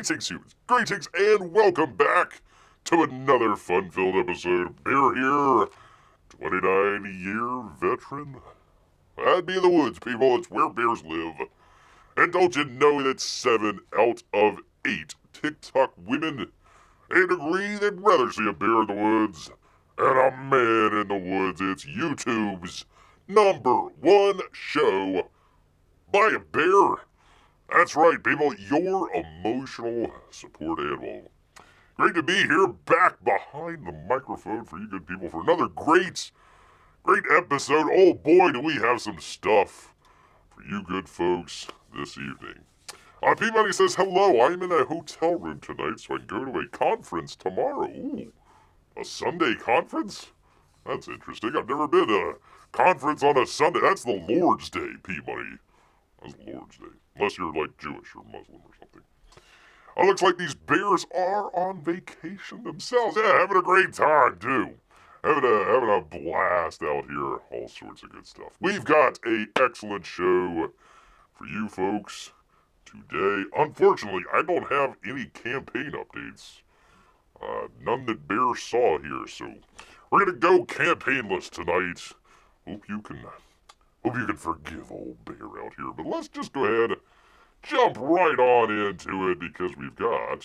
Greetings, humans. Greetings, and welcome back to another fun-filled episode. Bear here, 29-year veteran. I'd be in the woods, people. It's where bears live. And don't you know that 7 out of 8 TikTok women ain't agree they'd rather see a bear in the woods and a man in the woods. It's YouTube's #1 show by a bear. That's right, people, your emotional support animal. Great to be here, back behind the microphone for you good people for another great episode. Oh boy, do we have some stuff for you good folks this evening. P-Money says, hello, I'm in a hotel room tonight so I can go to a conference tomorrow. Ooh, a Sunday conference? That's interesting. I've never been to a conference on a Sunday. That's the Lord's Day, P-Money. That's the Lord's Day. Unless you're like Jewish or Muslim or something. It looks like these bears are on vacation themselves. Yeah, having a great time too. Having a blast out here. All sorts of good stuff. We've got an excellent show for you folks today. Unfortunately, I don't have any campaign updates. None that Bear saw here, so we're gonna go campaignless tonight. Hope you can forgive old Bear out here. But let's just go ahead, jump right on into it because we have,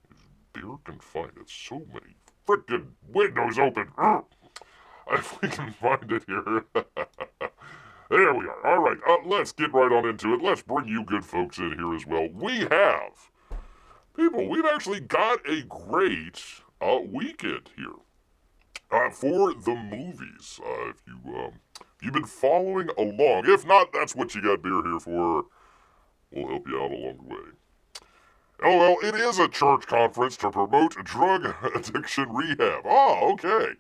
if Bear can find it, so many frickin' windows open. If we can find it here. There we are. All right, let's get right on into it. Let's bring you good folks in here as well. We've actually got a great weekend here. For the movies, if you've been following along, if not, that's what you got Beer here for. We'll help you out along the way. Oh well, it is a church conference to promote drug addiction rehab. Oh, okay.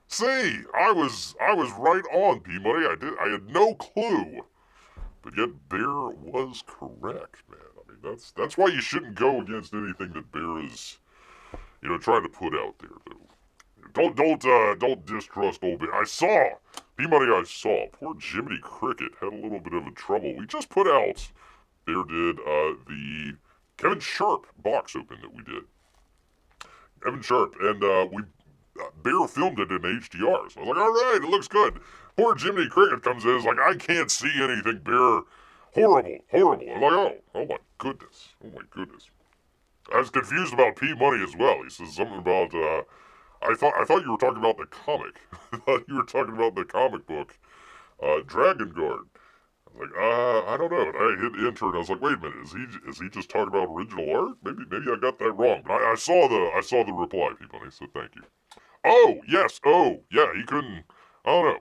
See, I was right on, P-Money. I had no clue, but yet Bear was correct, man. I mean, that's why you shouldn't go against anything that Bear is, trying to put out there, though. Don't distrust old Bear. I saw poor Jiminy Cricket had a little bit of a trouble. We just put out, Bear did, the Kevin Sharp box open that we did. Kevin Sharp, and Bear filmed it in HDR. So I was like, all right, it looks good. Poor Jiminy Cricket comes in, is like, I can't see anything, Bear. Horrible. I'm like, oh my goodness. I was confused about P-Money as well. He says something about, I thought you were talking about the comic. I thought you were talking about the comic book, Dragon Guard. I was like, I don't know. And I hit enter, and I was like, wait a minute, is he just talking about original art? Maybe I got that wrong. But I saw the reply, P-Money, so thank you. Oh yes, yeah, he couldn't. I don't know.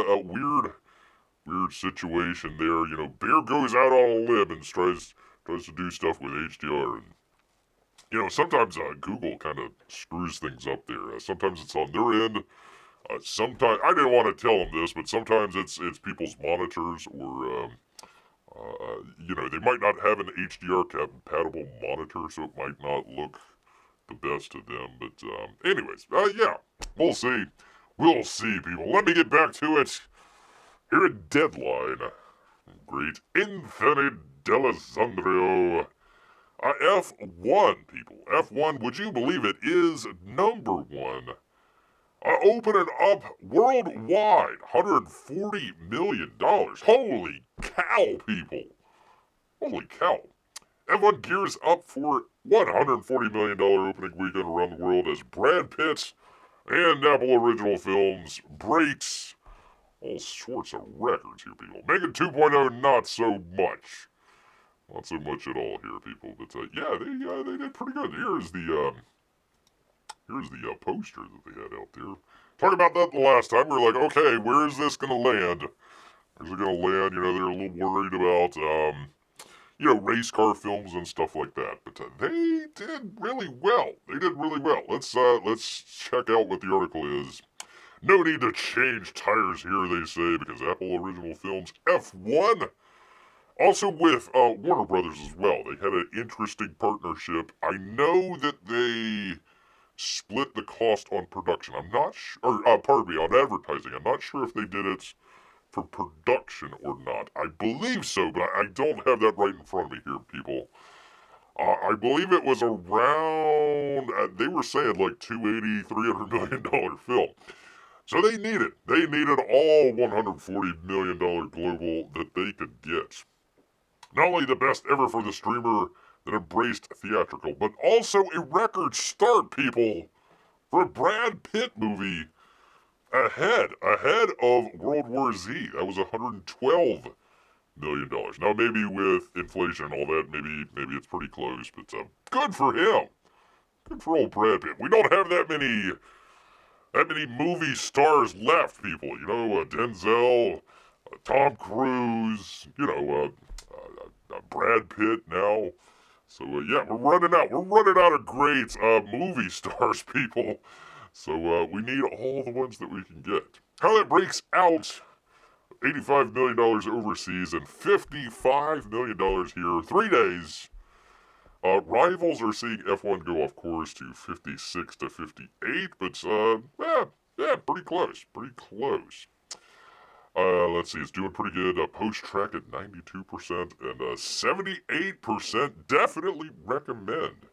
A weird situation there. Bear goes out on a limb and tries to do stuff with HDR and. Sometimes Google kind of screws things up there. Sometimes it's on their end. Sometimes I didn't want to tell them this, but sometimes it's people's monitors, or they might not have an HDR compatible monitor, so it might not look the best to them. But anyways, yeah, we'll see. We'll see, people. Let me get back to it. Here at Deadline, great Anthony D'Alessandro. F1, people. F1, would you believe it, is #1. Opening up worldwide, $140 million. Holy cow, people. Holy cow. F1 gears up for $140 million opening weekend around the world as Brad Pitt and Apple Original Films breaks all sorts of records here, people. Megan 2.0, not so much. Not so much at all here, people. But yeah, they did pretty good. Here's the poster that they had out there. Talking about that the last time, we were like, okay, where is this gonna land? Where's it gonna land? They're a little worried about race car films and stuff like that. But they did really well. Let's check out what the article is. No need to change tires here, they say, because Apple Original Films F1. Also with Warner Brothers as well. They had an interesting partnership. I know that they split the cost on production. I'm not sure, on advertising. I'm not sure if they did it for production or not. I believe so, but I don't have that right in front of me here, people. I believe it was around, they were saying like $280, $300 million film. So they needed all $140 million global that they could get. Not only the best ever for the streamer that embraced theatrical, but also a record start, people, for a Brad Pitt movie ahead of World War Z. That was $112 million. Now maybe with inflation and all that, maybe it's pretty close, but good for him. Good for old Brad Pitt. We don't have that many movie stars left, people. You know, Denzel, Tom Cruise, Brad Pitt now. So yeah, we're running out of great movie stars, people. So we need all the ones that we can get. How that breaks out: $85 million overseas and $55 million here. 3 days. Rivals are seeing F1 go off course to 56 to 58, but pretty close. Let's see, it's doing pretty good. Post-track at 92% and 78% definitely recommend.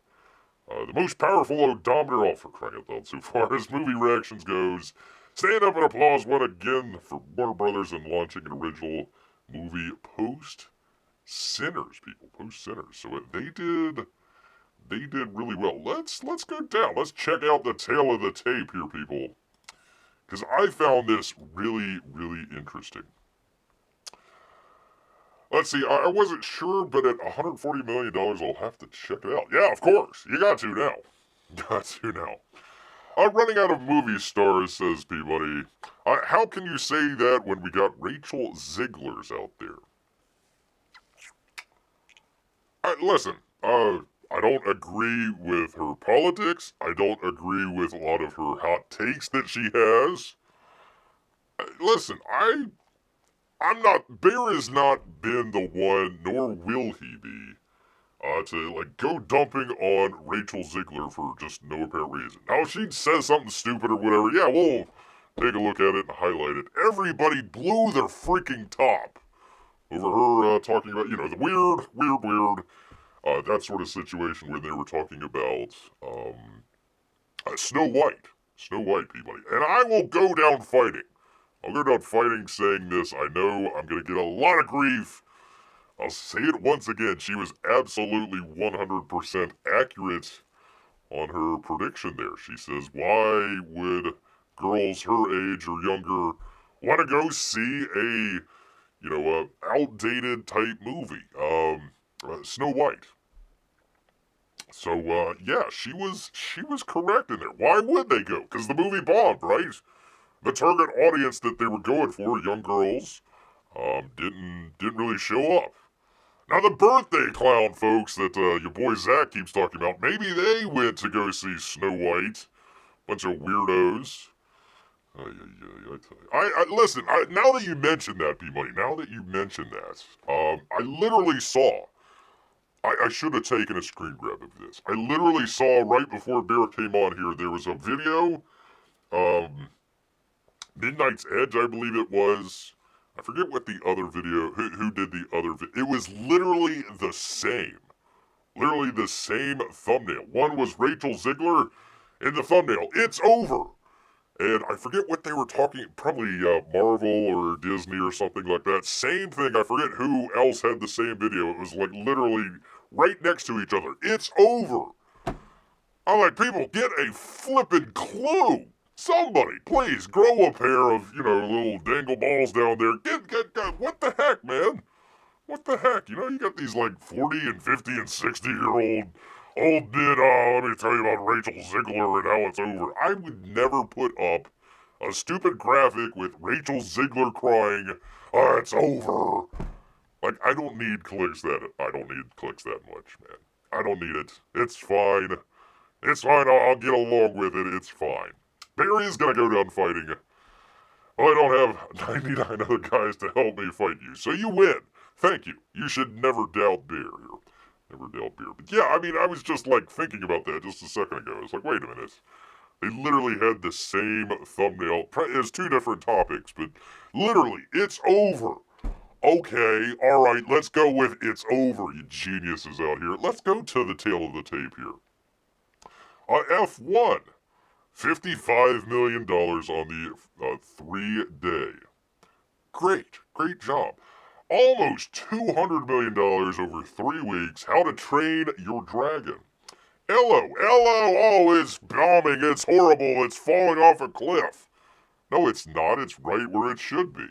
The most powerful odometer, for crying out loud, so far as movie reactions goes. Stand up and applause one again for Warner Brothers and launching an original movie post-Sinners, people. Post-Sinners. So they did really well. Let's go down. Let's check out the tail of the tape here, people. Because I found this really, really interesting. Let's see, I wasn't sure, but at $140 million, I'll have to check it out. Yeah, of course. You got to now. I'm running out of movie stars, says Peabody. How can you say that when we got Rachel Zegler's out there? Listen, I don't agree with her politics. I don't agree with a lot of her hot takes that she has. Listen, Bear has not been the one, nor will he be, to, go dumping on Rachel Zegler for just no apparent reason. Now, if she says something stupid or whatever, yeah, we'll take a look at it and highlight it. Everybody blew their freaking top over her, talking about, the weird, that sort of situation where they were talking about, Snow White, Peabody. And I will go down fighting. I'll go down fighting saying this. I know I'm going to get a lot of grief. I'll say it once again. She was absolutely 100% accurate on her prediction there. She says, why would girls her age or younger want to go see a outdated type movie? Snow White. So, yeah, she was correct in there. Why would they go? Because the movie bombed, right? The target audience that they were going for, young girls, didn't really show up. Now the birthday clown folks that your boy Zach keeps talking about, maybe they went to go see Snow White. Bunch of weirdos. Listen, now that you mention that, P-Money, I literally saw, I should have taken a screen grab of this. I literally saw right before Bear came on here, there was a video, Midnight's Edge, I believe it was. I forget what the other video, who did the other video. It was literally the same. Literally the same thumbnail. One was Rachel Zegler in the thumbnail. It's over. And I forget what they were talking, probably Marvel or Disney or something like that. Same thing, I forget who else had the same video. It was literally right next to each other. It's over. I'm like, people, get a flippin' clue. Somebody, please, grow a pair of, little dangle balls down there. Get, what the heck, man? What the heck? You got these, 40 and 50 and 60-year-old old men, let me tell you about Rachel Zegler and how it's over. I would never put up a stupid graphic with Rachel Zegler crying, it's over. I don't need clicks that much, man. I don't need it. It's fine. I'll get along with it. It's fine. Barry's gonna go down fighting. Well, I don't have 99 other guys to help me fight you, so you win. Thank you. You should never doubt Bear here. Never doubt Bear. But yeah, I was just thinking about that just a second ago. It's wait a minute. They literally had the same thumbnail. It's two different topics, but literally, it's over. Okay, alright, let's go with it's over, you geniuses out here. Let's go to the tail of the tape here. F1, $55 million on the 3-day. Great job. Almost $200 million over 3 weeks. How to Train Your Dragon. Hello, oh, it's bombing, it's horrible, it's falling off a cliff. No, it's not, it's right where it should be.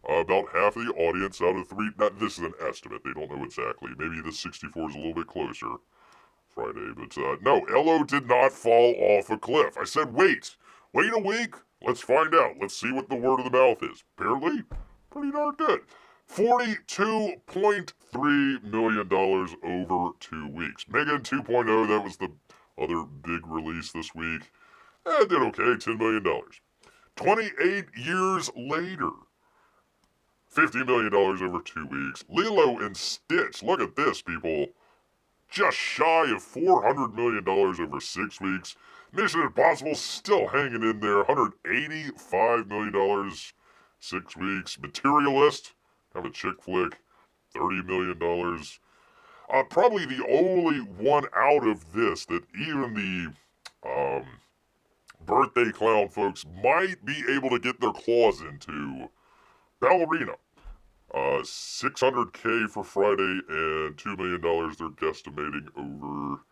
About half of the audience out of 3, this is an estimate, they don't know exactly. Maybe the 64 is a little bit closer Friday, but no, Ello did not fall off a cliff. I said wait a week, let's find out, let's see what the word of the mouth is. Apparently, pretty darn good. $42.3 million over 2 weeks. Megan 2.0, that was the other big release this week. Did okay, $10 million. 28 years later, $50 million over 2 weeks. Lilo and Stitch, look at this, people. Just shy of $400 million over 6 weeks. Mission Impossible still hanging in there, $185 million 6 weeks. Materialist, have a chick flick, $30 million. Probably the only one out of this that even the birthday clown folks might be able to get their claws into. Ballerina. $600K for Friday and $2 million they're guesstimating over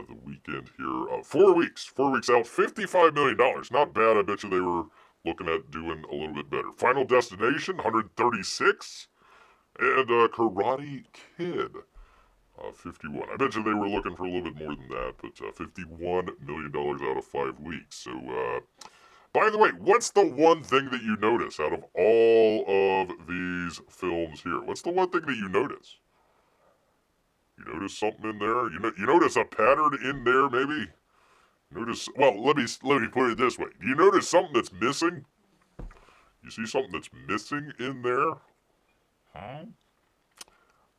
the weekend here. 4 weeks. 4 weeks out, $55 million. Not bad. I bet you they were looking at doing a little bit better. Final Destination, 136. And Karate Kid, 51. I bet you they were looking for a little bit more than that, but $51 million out of 5 weeks. So, by the way, what's the one thing that you notice out of all of these films here? What's the one thing that you notice? You notice something in there? You notice a pattern in there, maybe? Notice, well, let me put it this way. Do you notice something that's missing? You see something that's missing in there?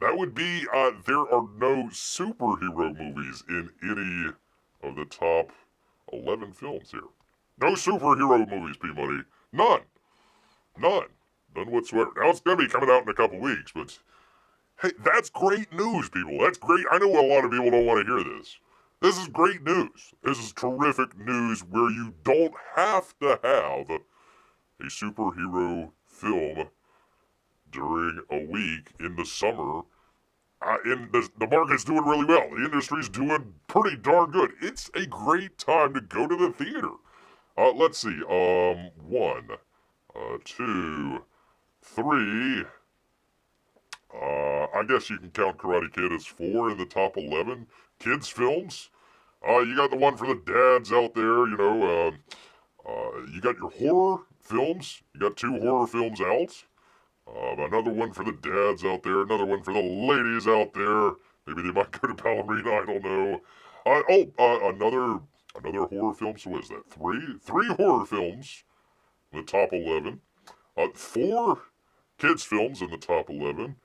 That would be, there are no superhero movies in any of the top 11 films here. No superhero movies, P-Money. None whatsoever. Now, it's going to be coming out in a couple weeks, but hey, that's great news, people. That's great. I know a lot of people don't want to hear this. This is great news. This is terrific news where you don't have to have a superhero film during a week in the summer. The market's doing really well. The industry's doing pretty darn good. It's a great time to go to the theater. Let's see. 1, 2, 3. I guess you can count Karate Kid as 4 in the top 11 kids films. You got the one for the dads out there. You got your horror films. You got 2 horror films out. Another one for the dads out there. Another one for the ladies out there. Maybe they might go to Ballerina. I don't know. Another horror film. So what is that? 3 horror films in the top 11. 4 kids films in the top 11.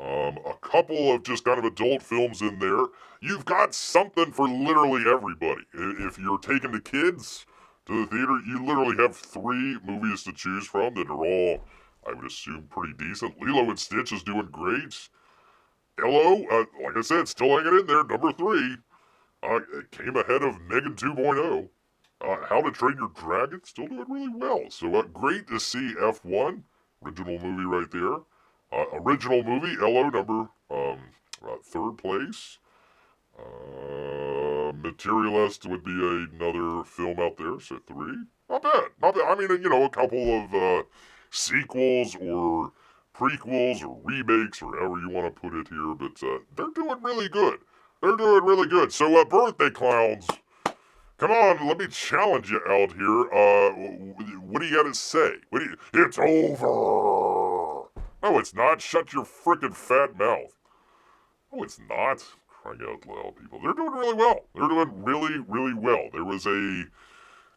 A couple of just kind of adult films in there. You've got something for literally everybody. If you're taking the kids to the theater, you literally have 3 movies to choose from that are all, I would assume, pretty decent. Lilo and Stitch is doing great. Hello, like I said, still hanging in there, number 3. It came ahead of Megan 2.0. How to Train Your Dragon, still doing really well. So great to see F1, original movie right there. Original movie, Hello, number 3rd place. Materialist would be another film out there, so 3. Not bad. I mean, a couple of sequels or prequels or remakes or however you want to put it here, but they're doing really good. So, birthday clowns, come on, let me challenge you out here. What do you got to say? It's over. No, it's not. Shut your frickin' fat mouth. No, it's not. Crying out loud, people. They're doing really well. They're doing really, really well. There was a,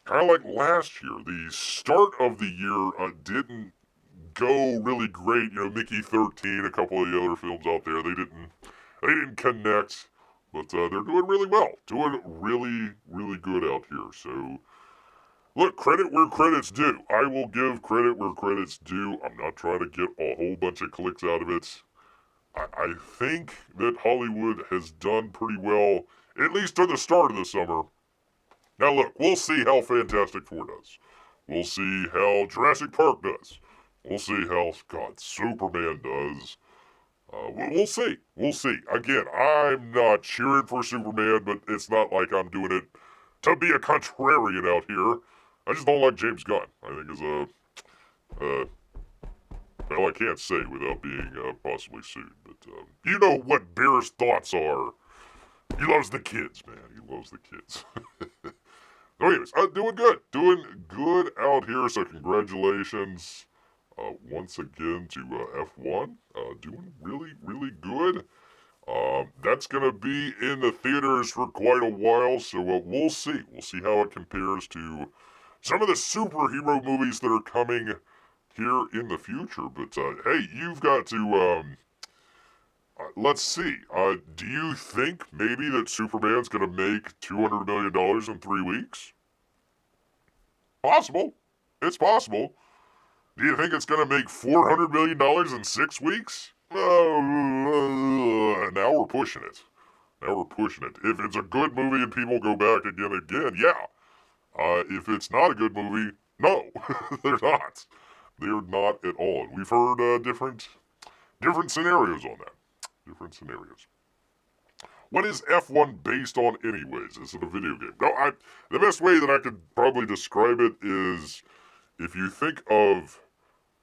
kind of like last year, the start of the year didn't go really great. Mickey 13, a couple of the other films out there, they didn't connect But they're doing really well. Doing really, really good out here. So, look, credit where credit's due. I will give credit where credit's due. I'm not trying to get a whole bunch of clicks out of it. I think that Hollywood has done pretty well, at least to the start of the summer. Now, look, we'll see how Fantastic Four does. We'll see how Jurassic Park does. We'll see how, God, Superman does. We'll see. We'll see. Again, I'm not cheering for Superman, but it's not like I'm doing it to be a contrarian out here. I just don't like James Gunn. I think is well, I can't say without being possibly sued, but you know what Bear's thoughts are. He loves the kids, man. He loves the kids. Anyways, doing good out here. So congratulations once again to F1. Doing really, really good. That's gonna be in the theaters for quite a while, so we'll see. We'll see how it compares to some of the superhero movies that are coming here in the future. But hey, you've got to let's see. Do you think maybe that Superman's gonna make $200 million in 3 weeks? Possible. It's possible. Do you think it's gonna make $400 million in 6 weeks? Now we're pushing it. Now we're pushing it. If it's a good movie and people go back again, yeah. If it's not a good movie, no, they're not. They're not at all. We've heard different scenarios on that. Different scenarios. What is F1 based on anyways? Is it a video game? No, the best way that I could probably describe it is if you think of,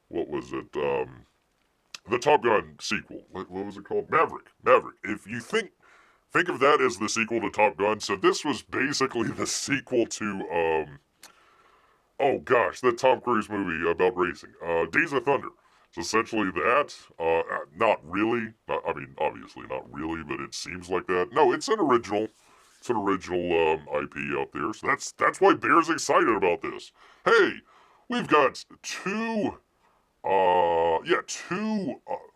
what was it, the Top Gun sequel. What was it called? Maverick. If you think of that as the sequel to Top Gun, so this was basically the sequel to, oh gosh, the Tom Cruise movie about racing. Days of Thunder. It's essentially that. Not really. I mean, obviously not really, but it seems like that. No, it's an original. It's an original IP out there. So that's why Bear's excited about this. Hey, we've got two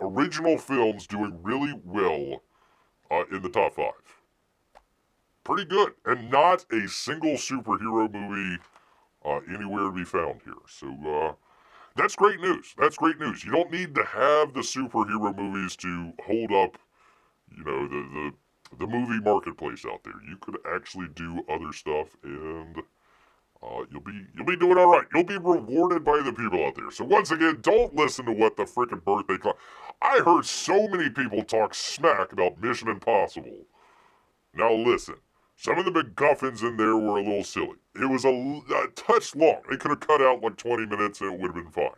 original films doing really well in the top 5. Pretty good. And not a single superhero movie anywhere to be found here. So, that's great news. That's great news. You don't need to have the superhero movies to hold up, you know, the movie marketplace out there. You could actually do other stuff, and you'll be doing all right. You'll be rewarded by the people out there. So once again, don't listen to what the freaking birthday clock. I heard so many people talk smack about Mission Impossible. Now listen. Some of the MacGuffins in there were a little silly. It was a touch long. They could have cut out like 20 minutes and it would have been fine.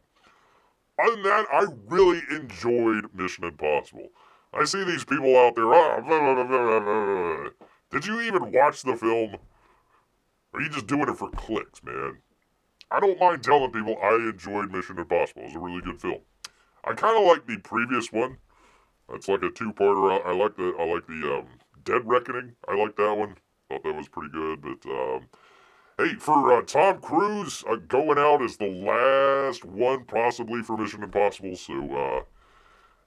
Other than that, I really enjoyed Mission Impossible. I see these people out there, blah, blah, blah. Did you even watch the film? Or are you just doing it for clicks, man? I don't mind telling people I enjoyed Mission Impossible. It was a really good film. I kind of like the previous one. It's like a two-parter. I like the Dead Reckoning. I like that one. Thought that was pretty good, but hey, for Tom Cruise going out as the last one possibly for Mission Impossible, so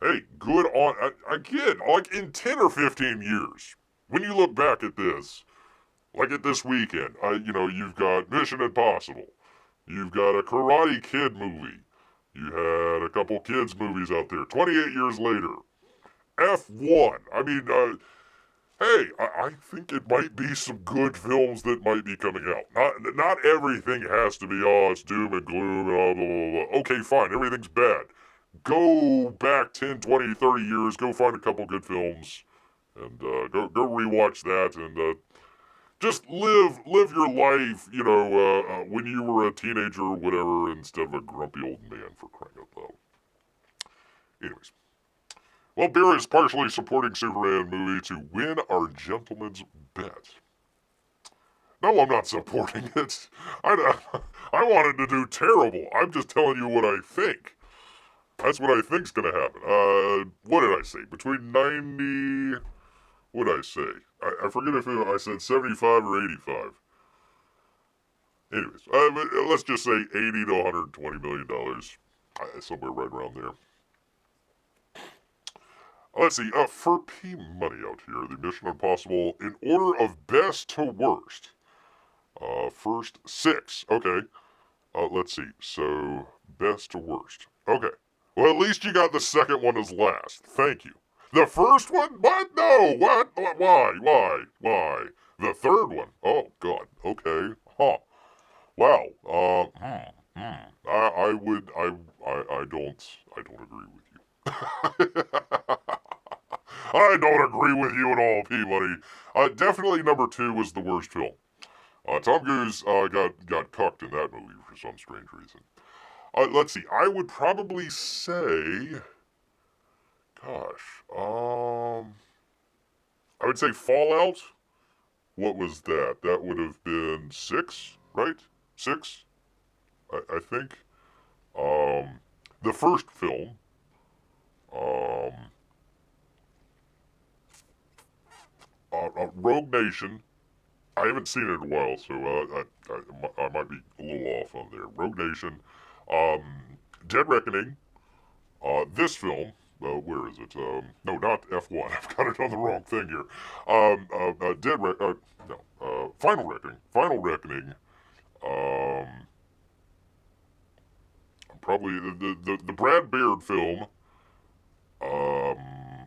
hey, good on again. Like in 10 or 15 years, when you look back at this, like at this weekend, you know, you've got Mission Impossible, you've got a Karate Kid movie, you had a couple kids movies out there. 28 years later, F1. I mean, hey, I think it might be some good films that might be coming out. Not everything has to be, oh, it's doom and gloom and blah, blah, blah, blah. Okay, fine, everything's bad. Go back 10, 20, 30 years, go find a couple good films, and go rewatch that, and just live your life, you know, when you were a teenager or whatever, instead of a grumpy old man, for crying out loud. Anyways. Well, Bear is partially supporting Superman movie to win our gentleman's bet. No, I'm not supporting it. I wanted to do terrible. I'm just telling you what I think. That's what I think's gonna happen. What did I say? Between 90... What did I say? I forget if I said 75 or 85. Anyways, let's just say $80 to $120 million. Somewhere right around there. Let's see, for P Money out here, the Mission Impossible in order of best to worst. First 6. Okay. Let's see. So, best to worst. Okay. Well, at least you got the second one as last. Thank you. The first one? What? No. What? Why? The third one? Oh, God. Okay. Huh. Wow. I don't agree with you. I don't agree with you at all, P-Money. Definitely number 2 was the worst film. Tom Cruise got cucked in that movie for some strange reason. Let's see. I would probably say, gosh, I would say Fallout. What was that? That would have been 6, right? 6, I think. The first film. Rogue Nation. I haven't seen it in a while, so I might be a little off on there. Rogue Nation, Dead Reckoning, this film, where is it? No, not F1. I've got it on the wrong thing here. Final Reckoning. Probably the Brad Baird film.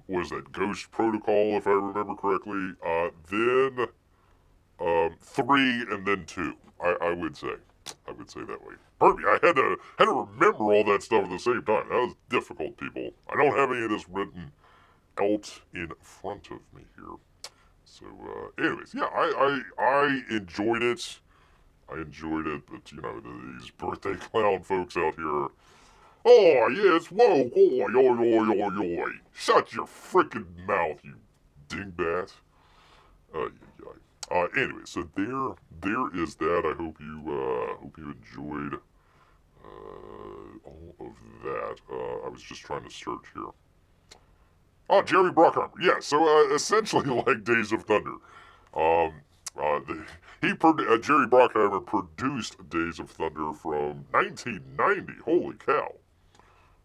Was that Ghost Protocol, if I remember correctly? Then 3 and then 2. I would say that way. Pardon me, I had to remember all that stuff at the same time. That was difficult, people. I don't have any of this written out in front of me here. So, anyways, yeah, I enjoyed it. But these birthday clown folks out here. Oh yes, whoa, oi. Shut your freaking mouth, you dingbat. Anyway, so there is that. I hope you enjoyed all of that. I was just trying to search here. Oh, Jerry Bruckheimer. Yeah, so essentially like Days of Thunder. Jerry Bruckheimer produced Days of Thunder from 1990. Holy cow.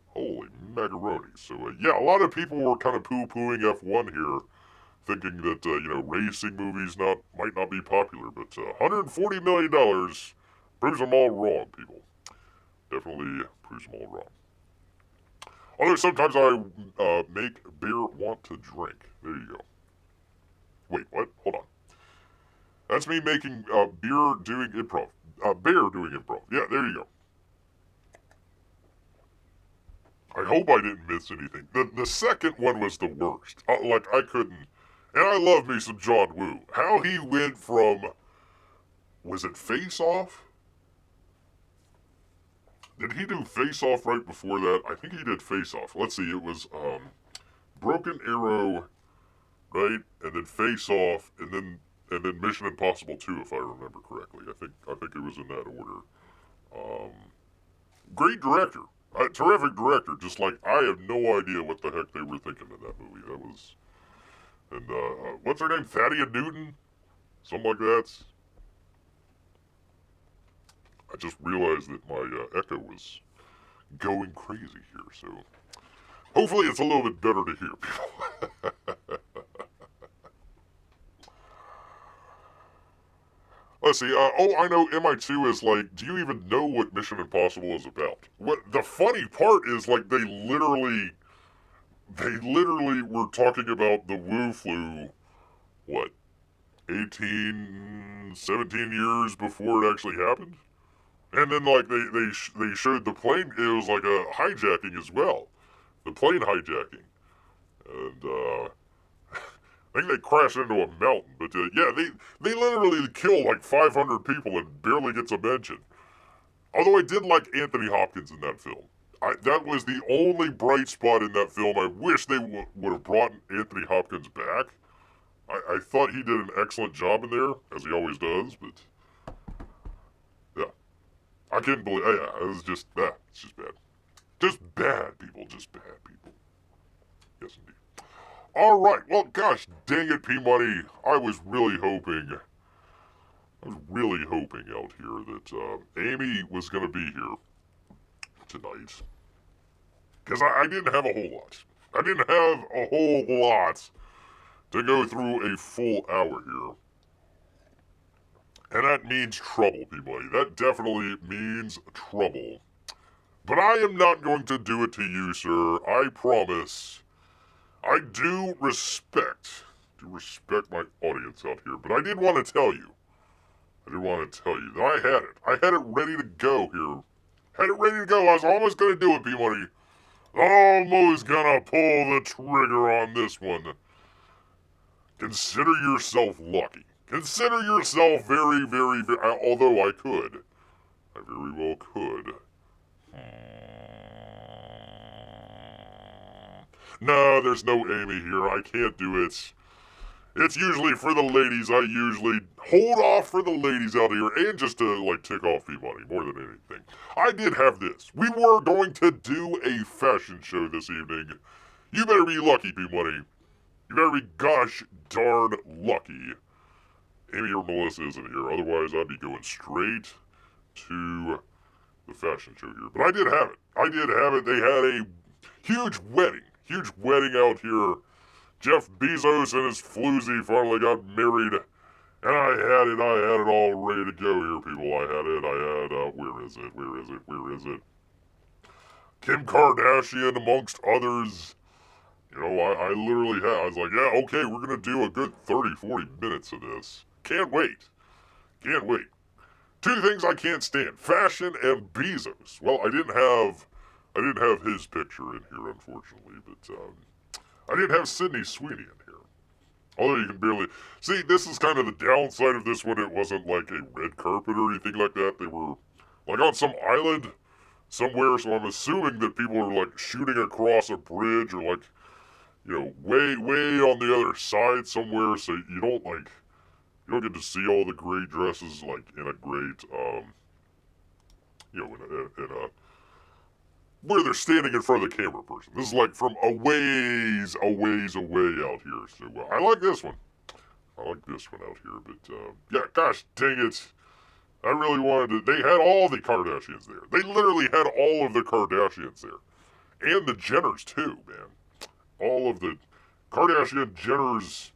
Holy macaroni. So, yeah, a lot of people were kind of poo-pooing F1 here, thinking that, racing movies might not be popular, but $140 million proves them all wrong, people. Definitely proves them all wrong. Although sometimes I make beer want to drink. There you go. Wait, what? Hold on. That's me making beer doing improv. Bear doing improv. Yeah, there you go. I hope I didn't miss anything. The second one was the worst. I couldn't. And I love me some John Woo. How he went from, was it Face Off? Did he do Face Off right before that? I think he did Face Off. Let's see, it was Broken Arrow, right? And then Face Off, and then Mission Impossible 2, if I remember correctly. I think it was in that order. Great director. Terrific director. Just like, I have no idea what the heck they were thinking in that movie. That was... And, what's her name? Thaddeus Newton? Something like that. I just realized that my echo was going crazy here, so... Hopefully it's a little bit better to hear, people. Let's see, I know MI2 is like, do you even know what Mission Impossible is about? What the funny part is, like, they literally were talking about the Wu flu, what, 18, 17 years before it actually happened? And then, like, they showed the plane, it was like a hijacking as well. The plane hijacking. And, I think they crashed into a mountain, but yeah, they literally kill like 500 people and barely gets a mention. Although I did like Anthony Hopkins in that film. That was the only bright spot in that film. I wish they would have brought Anthony Hopkins back. I thought he did an excellent job in there, as he always does, but yeah. I couldn't believe, yeah, it was just bad. It's just bad. Just bad, people. Just bad, people. Yes, indeed. Alright, well, gosh dang it, P-Money. I was really hoping out here that Amy was going to be here tonight. Because I didn't have a whole lot. I didn't have a whole lot to go through a full hour here. And that means trouble, people. That definitely means trouble. But I am not going to do it to you, sir. I promise. I do respect my audience out here. But I did want to tell you. That I had it. I had it ready to go here. Had it ready to go. I was almost going to do it, P-Money. Almost gonna pull the trigger on this one. Consider yourself lucky. Consider yourself very, very, very... although I could. I very well could. No, there's no Amy here. I can't do it. It's usually for the ladies. I usually hold off for the ladies out here and just to, like, tick off P-Money more than anything. I did have this. We were going to do a fashion show this evening. You better be lucky, P-Money. You better be gosh darn lucky. Amy or Melissa isn't here. Otherwise, I'd be going straight to the fashion show here. But I did have it. They had a huge wedding out here. Jeff Bezos and his floozy finally got married. And I had it all ready to go here, people. Where is it? Kim Kardashian, amongst others. You know, I literally had, I was like, yeah, okay, we're going to do a good 30, 40 minutes of this. Can't wait. Two things I can't stand, fashion and Bezos. Well, I didn't have his picture in here, unfortunately, but, I didn't have Sidney Sweeney in here. Although you can barely... See, this is kind of the downside of this one. It wasn't like a red carpet or anything like that. They were, like, on some island somewhere, so I'm assuming that people are, like, shooting across a bridge or, like, you know, way on the other side somewhere, so you don't get to see all the great dresses, like, in a great, you know, in a where they're standing in front of the camera person. This is like from a ways away out here. So I like this one. Out here. But yeah, gosh dang it. I really wanted to. They had all the Kardashians there. They literally had all of the Kardashians there. And the Jenners too, man. All of the Kardashian Jenners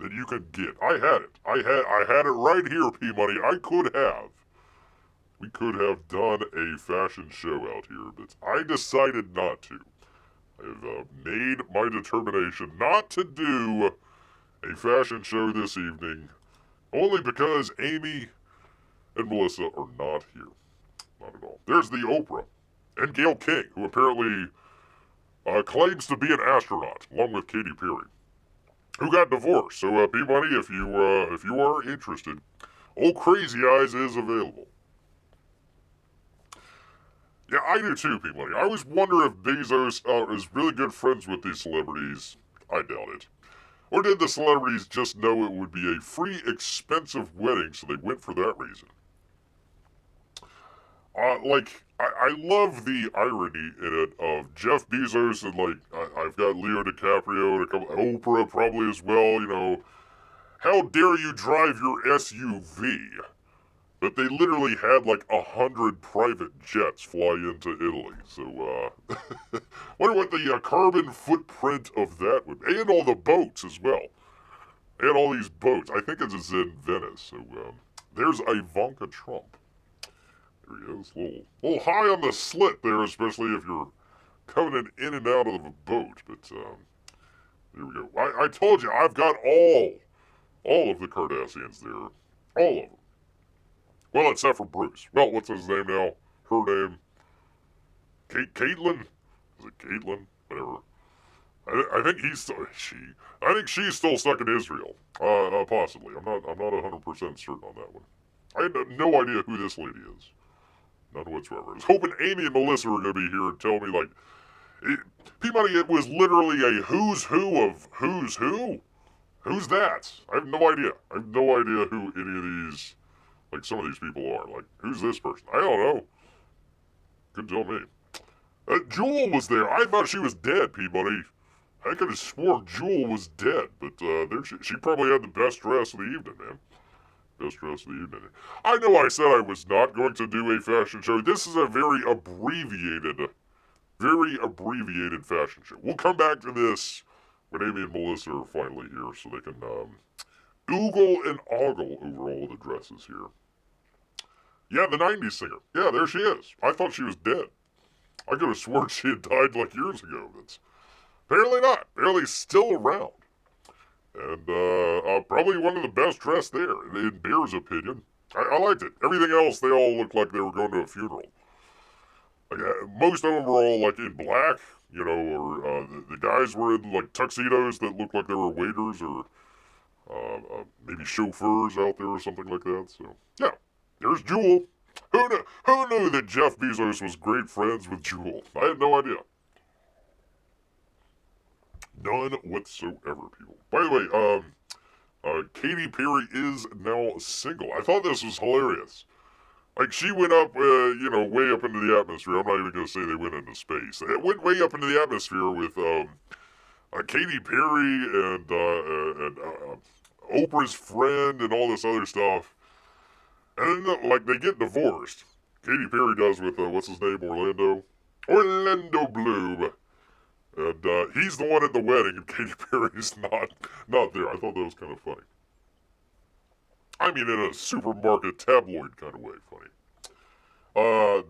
that you could get. I had it. I had it right here, P-Money. We could have done a fashion show out here, but I decided not to. I've made my determination not to do a fashion show this evening, only because Amy and Melissa are not here. Not at all. There's the Oprah and Gayle King, who apparently claims to be an astronaut, along with Katy Perry, who got divorced. So, P-Money, if you are interested, old Crazy Eyes is available. Yeah, I do too, P-Money. I always wonder if Bezos is really good friends with these celebrities. I doubt it. Or did the celebrities just know it would be a free, expensive wedding, so they went for that reason? I love the irony in it of Jeff Bezos and, like, I've got Leo DiCaprio and a couple, Oprah probably as well, you know. How dare you drive your SUV? But they literally had like 100 private jets fly into Italy. So, wonder what the carbon footprint of that would be. And all the boats as well. And all these boats. I think it's in Venice. So, there's Ivanka Trump. There he is. A little high on the slit there, especially if you're coming in and out of a boat. But, there we go. I told you, I've got all of the Kardashians there. All of them. Well, except for Bruce. Well, what's his name now? Her name? Caitlyn? Is it Caitlyn? Whatever. I think I think she's still stuck in Israel. Possibly. I'm not 100% certain on that one. I have no idea who this lady is. None whatsoever. I was hoping Amy and Melissa were going to be here and tell me, like, P-Money, it was literally a who's who of who's who? Who's that? I have no idea. I have no idea who any of these... like, some of these people are. Like, who's this person? I don't know. Couldn't tell me. Jewel was there. I thought she was dead, P-Money. I could have swore Jewel was dead, but there she probably had the best dress of the evening, man. Best dress of the evening. I know I said I was not going to do a fashion show. This is a very abbreviated very abbreviated fashion show. We'll come back to this when Amy and Melissa are finally here so they can oogle and ogle over all the dresses here. Yeah, the 90s singer. Yeah, there she is. I thought she was dead. I could have sworn she had died like years ago. But apparently not. Apparently still around. And probably one of the best dressed there, in Bear's opinion. I liked it. Everything else, they all looked like they were going to a funeral. Like, most of them were all like in black, you know, or the guys were in like tuxedos that looked like they were waiters or maybe chauffeurs out there or something like that. So, yeah, there's Jewel. Who knew that Jeff Bezos was great friends with Jewel? I had no idea. None whatsoever, people. By the way, Katy Perry is now single. I thought this was hilarious. Like, she went up, way up into the atmosphere. I'm not even going to say they went into space. It went way up into the atmosphere with Katy Perry and Oprah's friend and all this other stuff. And then, like, they get divorced. Katy Perry does with, what's his name, Orlando Bloom. And he's the one at the wedding, and Katy Perry's not there. I thought that was kind of funny. I mean, in a supermarket tabloid kind of way funny.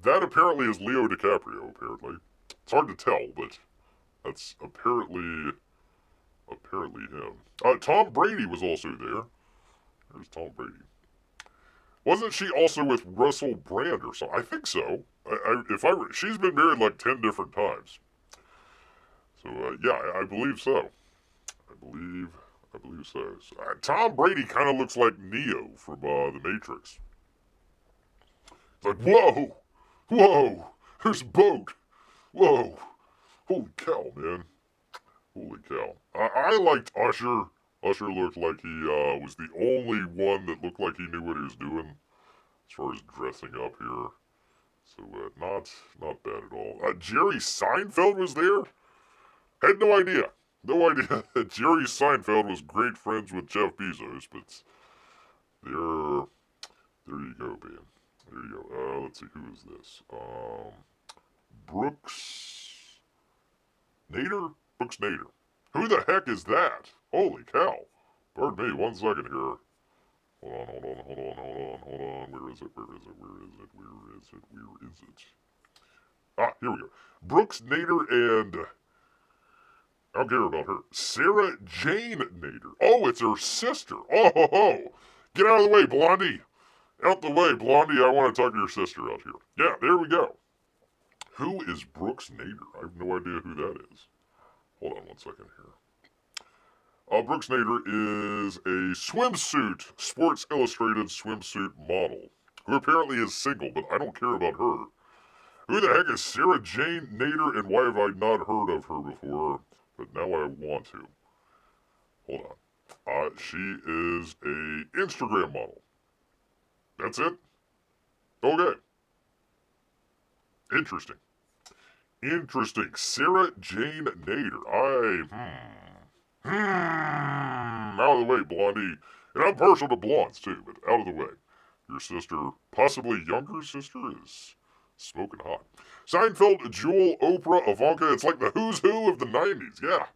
That apparently is Leo DiCaprio, apparently. It's hard to tell, but that's apparently him. Tom Brady was also there. There's Tom Brady. Wasn't she also with Russell Brand or something? I think so. She's been married like 10 different times. So, yeah, I believe so. I believe so. Tom Brady kind of looks like Neo from The Matrix. It's like, whoa, there's a boat. Whoa, holy cow, man. Holy cow. I liked Usher. Usher looked like he was the only one that looked like he knew what he was doing as far as dressing up here. So, not bad at all. Jerry Seinfeld was there? Had no idea. No idea that Jerry Seinfeld was great friends with Jeff Bezos, but there you go, man. There you go. Let's see, who is this? Brooks Nader? Brooks Nader. Who the heck is that? Holy cow. Pardon me, 1 second here. Hold on. Where is it? Ah, here we go. Brooks Nader and... I don't care about her. Sarah Jane Nader. Oh, it's her sister. Oh. Get out of the way, Blondie. Out the way, Blondie. I want to talk to your sister out here. Yeah, there we go. Who is Brooks Nader? I have no idea who that is. Hold on 1 second here. Brooks Nader is a Sports Illustrated swimsuit model, who apparently is single, but I don't care about her. Who the heck is Sarah Jane Nader, and why have I not heard of her before? But now I want to. Hold on. She is a Instagram model. That's it? Okay. Interesting. Sarah Jane Nader. Out of the way, Blondie. And I'm partial to blondes, too, but out of the way. Your sister, possibly younger sister, is smoking hot. Seinfeld, Jewel, Oprah, Ivanka. It's like the who's who of the 90s. Yeah.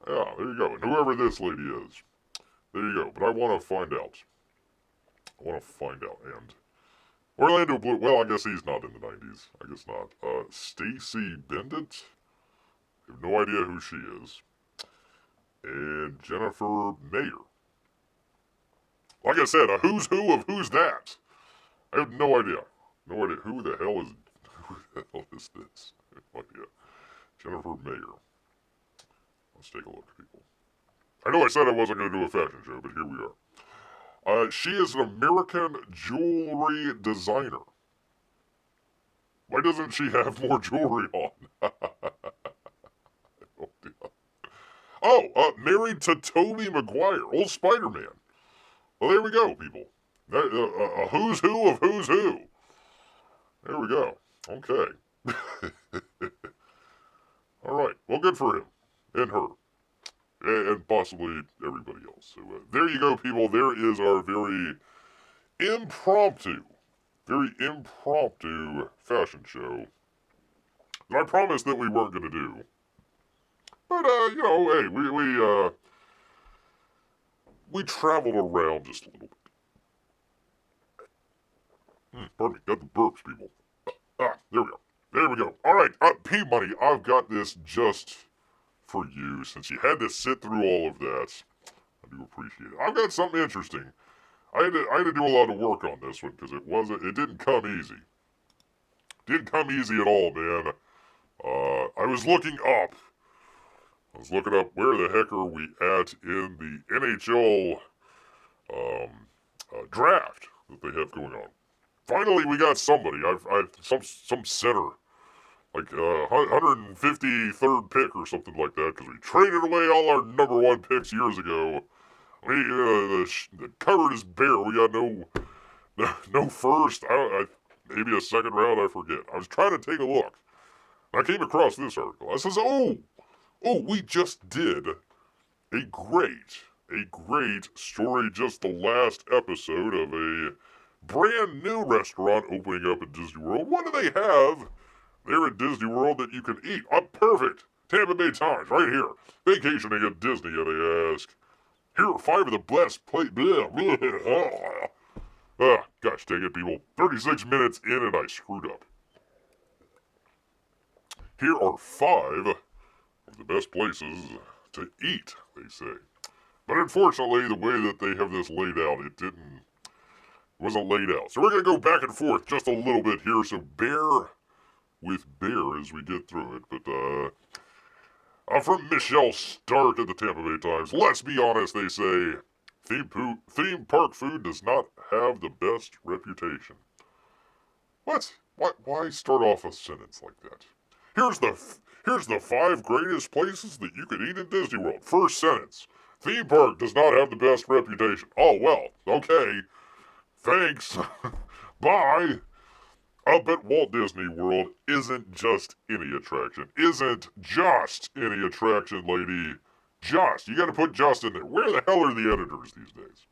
Yeah, there you go. And whoever this lady is. There you go. But I want to find out. And Orlando Bloom. Well, I guess he's not in the 90s. I guess not. Stacey Bendit. I have no idea who she is. And Jennifer Mayer. Like I said, a who's who of who's that. I have no idea. No idea. Who the hell is this? No idea. Jennifer Mayer. Let's take a look, people. I know I said I wasn't going to do a fashion show, but here we are. She is an American jewelry designer. Why doesn't she have more jewelry on? Married to Tobey Maguire, old Spider-Man. Well, there we go, people. A who's who of who's who. There we go. Okay. All right. Well, good for him. And her. And possibly everybody else. So, there you go, people. There is our very impromptu fashion show that I promised that we weren't going to do. But, you know, hey, we traveled around just a little bit. Pardon me, got the burps, people. There we go. There we go. All right, P-Money, I've got this just for you, since you had to sit through all of that. I do appreciate it. I've got something interesting. I had to do a lot of work on this one, because it didn't come easy. Didn't come easy at all, man. I was looking up where the heck are we at in the NHL draft that they have going on. Finally, we got somebody. Some center, like 153rd pick or something like that, because we traded away all our number one picks years ago. The cupboard is bare. We got no first. Maybe a second round. I forget. I was trying to take a look. I came across this article. I says, we just did a great story, just the last episode of a brand new restaurant opening up at Disney World. What do they have there at Disney World that you can eat? Perfect. Tampa Bay Times, right here. Vacationing at Disney, and they ask, here are 5 of the best places. Gosh dang it, people. 36 minutes in and I screwed up. Here are 5 of the best places to eat, they say. But unfortunately, the way that they have this laid out, it wasn't laid out. So we're going to go back and forth just a little bit here, so bear with bear as we get through it. But, from Michelle Stark at the Tampa Bay Times, let's be honest, they say, theme park food does not have the best reputation. What? Why start off a sentence like that? Here's the 5 greatest places that you could eat in Disney World. First sentence. Theme park does not have the best reputation. Oh, well, okay. Thanks. Bye. Up at Walt Disney World isn't just any attraction. Isn't just any attraction, lady. Just. You gotta put just in there. Where the hell are the editors these days?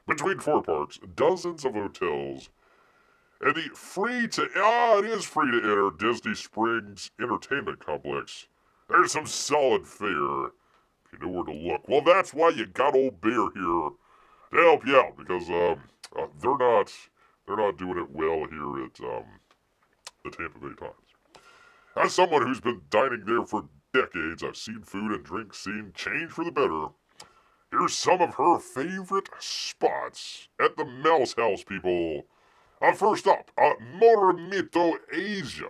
Between 4 parks, dozens of hotels, and the it is free to enter Disney Springs Entertainment Complex. There's some solid fare if you know where to look. Well, that's why you got old Bear here to help you out, because they're not doing it well here at the Tampa Bay Times. As someone who's been dining there for decades, I've seen food and drink scene change for the better. Here's some of her favorite spots at the Mouse House, people. First up, Morimoto Asia.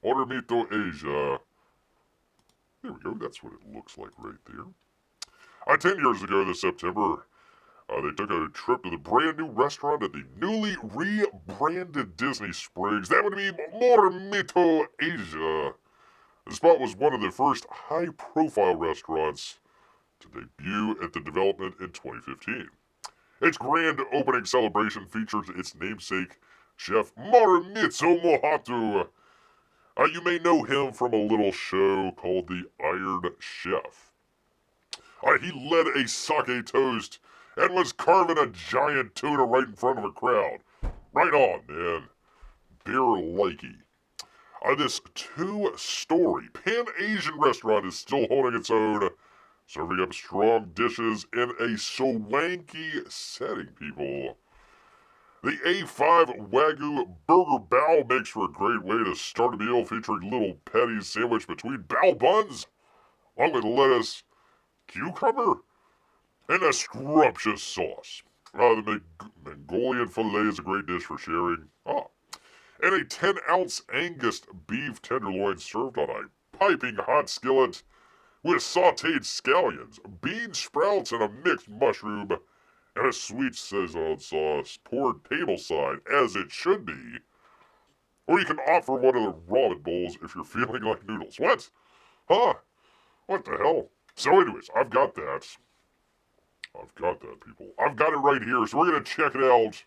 Morimoto Asia. There we go, that's what it looks like right there. 10 years ago this September, they took a trip to the brand new restaurant at the newly rebranded Disney Springs. That would be Morimoto Asia. The spot was one of the first high-profile restaurants to debut at the development in 2015. Its grand opening celebration features its namesake, Chef Morimoto Mohato. You may know him from a little show called The Iron Chef. He led a sake toast and was carving a giant tuna right in front of a crowd. Right on, man. Bear-likey. This 2-story Pan-Asian restaurant is still holding its own, serving up strong dishes in a swanky setting, people. The A5 Wagyu Burger Bao makes for a great way to start a meal, featuring little patties sandwiched between bao buns, along with lettuce, cucumber, and a scrumptious sauce. The Mongolian filet is a great dish for sharing. And a 10-ounce Angus beef tenderloin served on a piping hot skillet with sautéed scallions, bean sprouts, and a mixed mushroom, and a sweet Szechuan sauce poured tableside, as it should be. Or you can opt for one of the ramen bowls if you're feeling like noodles. What? What the hell? So anyways, I've got that, people. I've got it right here, so we're going to check it out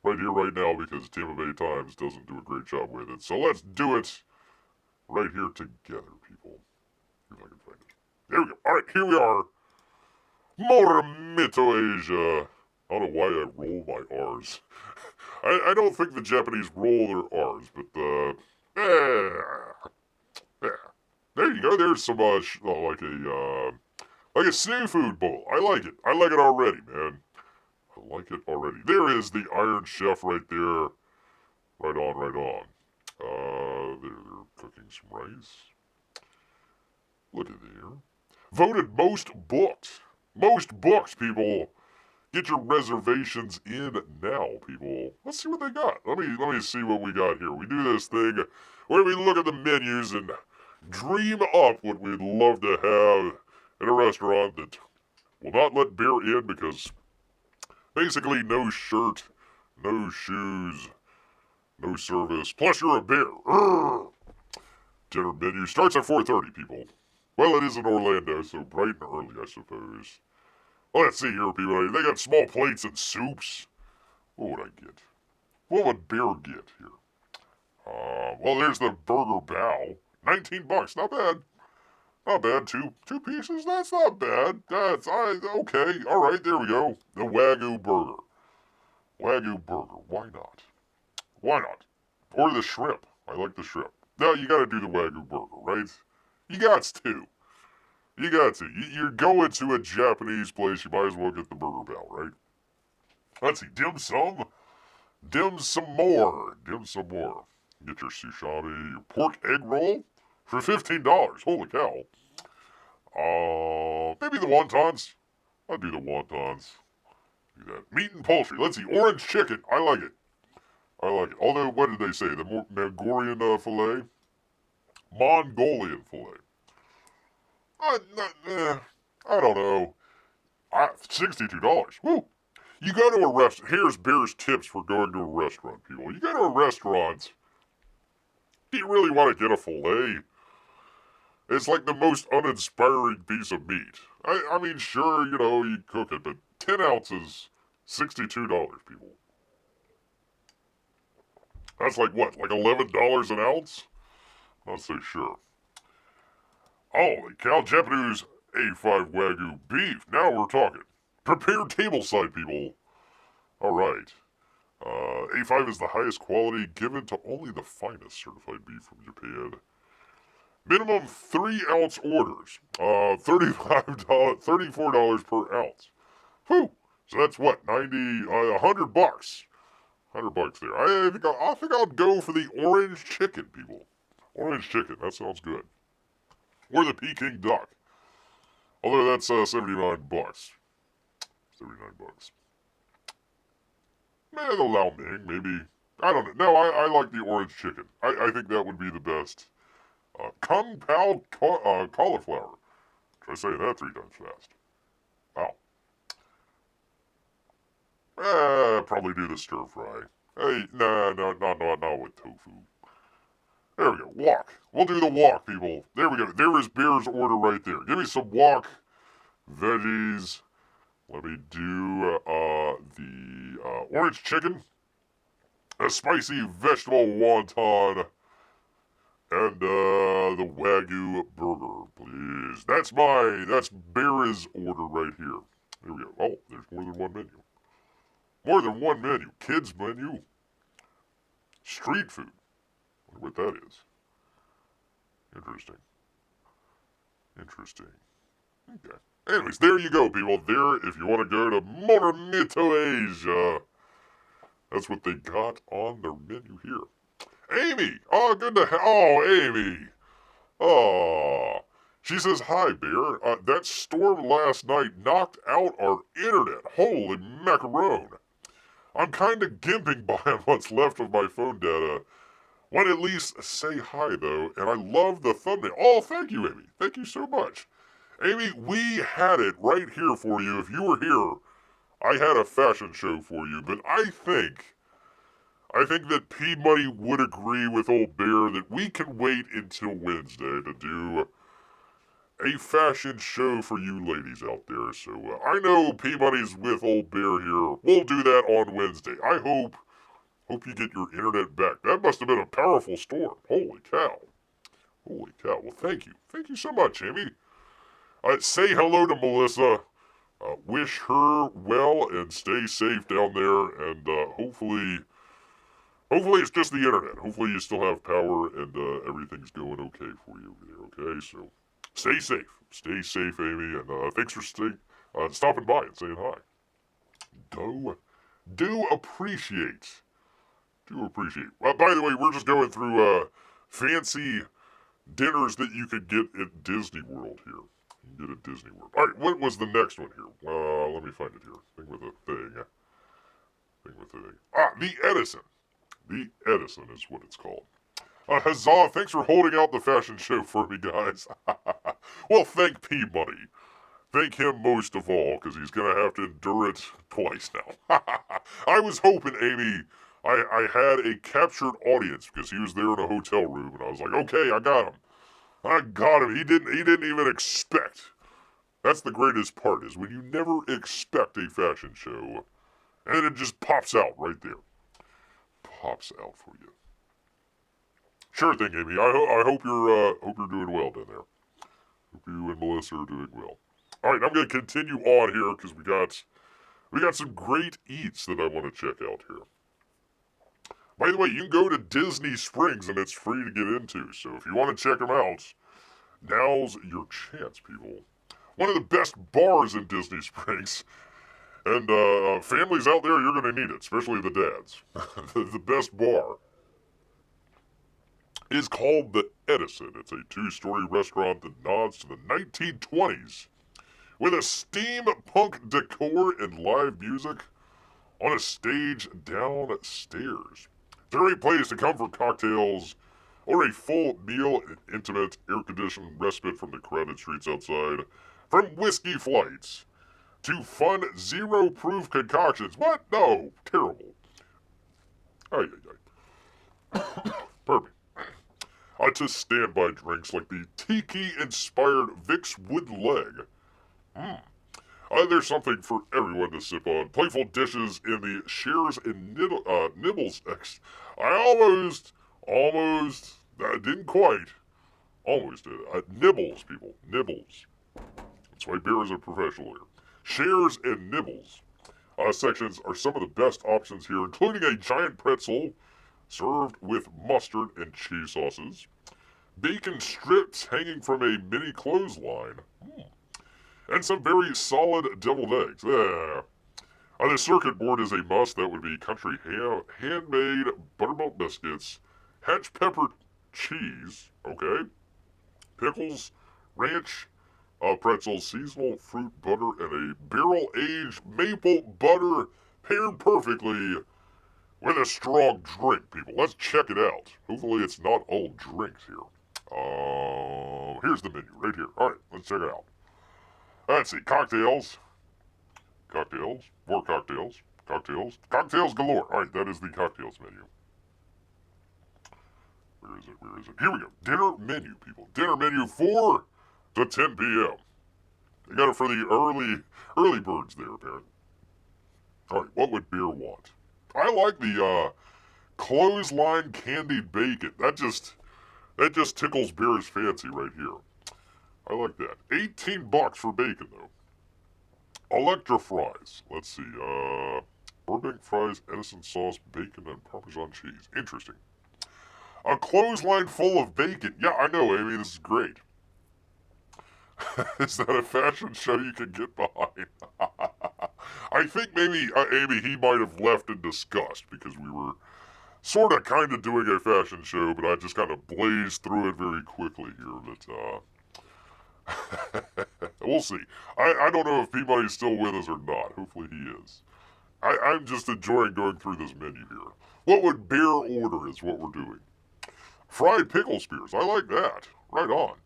right here, right now, because Tampa Bay Times doesn't do a great job with it. So let's do it right here together, people. See if I can find it. There we go. All right, here we are. Morimoto Asia. I don't know why I roll my R's. I don't think the Japanese roll their R's, but, you go. There's some, like a seafood bowl. I like it. I like it already, man. I like it already. There is the Iron Chef right there. Right on, right on. They're cooking some rice. Look at there. Voted most booked. Most booked, people. Get your reservations in now, people. Let's see what they got. Let me see what we got here. We do this thing where we look at the menus and dream up what we'd love to have in a restaurant that will not let beer in because basically no shirt, no shoes, no service. Plus you're a bear. Urgh. Dinner menu starts at 4:30, people. Well, it is in Orlando, so bright and early, I suppose. Let's see here, people. They got small plates and soups. What would I get? What would beer get here? Well, there's the burger bow. $19. Not bad. Not bad. Two pieces? That's not bad. Okay. All right, there we go. The Wagyu burger. Wagyu burger. Why not? Why not? Or the shrimp. I like the shrimp. No, you gotta do the Wagyu burger, right? You got to. You got to. You're going to a Japanese place, you might as well get the burger bow, right? Let's see. Dim sum. Dim some more. Dim some more. Get your sushami, your pork egg roll for $15. Holy cow. Maybe the wontons. I'll do the wontons. Do that. Meat and poultry. Let's see. Orange chicken. I like it. I like it. Although, what did they say? The Mongolian filet? Mongolian filet. I don't know. $62. Woo. You go to a restaurant. Here's Bear's tips for going to a restaurant, people. You go to a restaurant. Do you really want to get a filet? It's like the most uninspiring piece of meat. I mean, sure, you cook it, but 10 ounces, $62, people. That's like what? Like $11 an ounce? Not so sure. Holy cow, Japanese A5 Wagyu beef. Now we're talking. Prepare tableside, people. Alright. A5 is the highest quality given to only the finest certified beef from Japan. Minimum 3-ounce orders. $34 per ounce. Whew. So that's what? $100. $100 there. I think I'll go for the orange chicken, people. Orange chicken. That sounds good. Or the Peking duck. Although that's $79. $79. The Lao Ming, maybe. I don't know. No, I like the orange chicken. I think that would be the best. Kung Pao cauliflower. Try saying that 3 times fast. Wow. Probably do the stir fry. Hey, not with tofu. There we go. Wok. We'll do the wok, people. There we go. There is Bear's order right there. Give me some wok, veggies. Let me do the orange chicken, a spicy vegetable wonton, and the Wagyu burger, please. That's Bear's order right here. There we go. Oh, there's more than one menu. More than one menu. Kids menu. Street food. I wonder what that is. Interesting. Okay. Anyways, there you go, people. There, if you want to go to Morimoto Asia, that's what they got on their menu here. Amy! Oh, good to Amy! Oh. She says, hi, Bear. That storm last night knocked out our internet. Holy macaron. I'm kind of gimping by on what's left of my phone data. Want to at least say hi, though, and I love the thumbnail. Oh, thank you, Amy. Thank you so much. Amy, we had it right here for you. If you were here, I had a fashion show for you, but I think that P Money would agree with old Bear that we can wait until Wednesday to do a fashion show for you ladies out there. So I know P Money's with old Bear here. We'll do that on Wednesday. I hope you get your internet back. That must have been a powerful storm. Holy cow. Holy cow. Well, thank you. Thank you so much, Amy. Say hello to Melissa. Wish her well and stay safe down there. And hopefully Hopefully it's just the internet. Hopefully you still have power and everything's going okay for you over there, okay? So stay safe. Stay safe, Amy, and thanks for stopping by and saying hi. Do appreciate. Do appreciate. By the way, we're just going through fancy dinners that you could get at Disney World here. You can get at Disney World. All right, what was the next one here? Let me find it here. Thing with a thing. Thing with a thing. The Edison. The Edison is what it's called. Huzzah, thanks for holding out the fashion show for me, guys. Well, thank P-Money. Thank him most of all, because he's going to have to endure it twice now. I was hoping, Amy, I had a captured audience, because he was there in a hotel room, and I was like, okay, I got him. I got him. He didn't even expect. That's the greatest part, is when you never expect a fashion show, and it just pops out right there. Pops out for you. Sure thing, Amy. I hope you're doing well down there. Hope you and Melissa are doing well. All right, I'm going to continue on here because we got some great eats that I want to check out here. By the way, you can go to Disney Springs and it's free to get into. So if you want to check them out, now's your chance, people. One of the best bars in Disney Springs. And families out there, you're going to need it, especially the dads. The best bar is called the Edison. It's a 2-story restaurant that nods to the 1920s with a steampunk decor and live music on a stage downstairs. It's a great place to come for cocktails or a full meal and intimate air-conditioned respite from the crowded streets outside, from whiskey flights to fun zero-proof concoctions. What? No. Terrible. Ay. Pardon me. To standby drinks like the tiki-inspired Vicks Wood Leg. There's something for everyone to sip on. Playful dishes in the shares and nibbles. I didn't quite. Almost did. Nibbles, people. Nibbles. That's why beer is a professional here. Shares and nibbles. Sections are some of the best options here, including a giant pretzel served with mustard and cheese sauces, bacon strips hanging from a mini clothesline, and some very solid deviled eggs. The circuit board is a must. That would be country handmade buttermilk biscuits, hatch pepper cheese, okay, pickles, ranch, pretzels, seasonal fruit butter, and a barrel-aged maple butter paired perfectly with a strong drink, people. Let's check it out. Hopefully it's not all drinks here. Here's the menu right here. All right, let's check it out. Let's see. Cocktails. Cocktails. More cocktails. Cocktails. Cocktails galore. All right, that is the cocktails menu. Where is it? Where is it? Here we go. Dinner menu, people. Dinner menu 4 to 10 p.m. They got it for the early birds there, apparently. All right, what would beer want? I like the clothesline candied bacon. That just tickles beer's fancy right here. I like that. $18 for bacon though. Electra fries. Let's see. Burbank fries, Edison sauce, bacon, and Parmesan cheese. Interesting. A clothesline full of bacon. Yeah, I know, Amy. This is great. Is that a fashion show you can get behind? I think maybe, Amy, he might have left in disgust because we were sort of kind of doing a fashion show, but I just kind of blazed through it very quickly here. But, we'll see. I don't know if Peabody's still with us or not. Hopefully he is. I'm just enjoying going through this menu here. What would bear order is what we're doing. Fried pickle spears. I like that. Right on.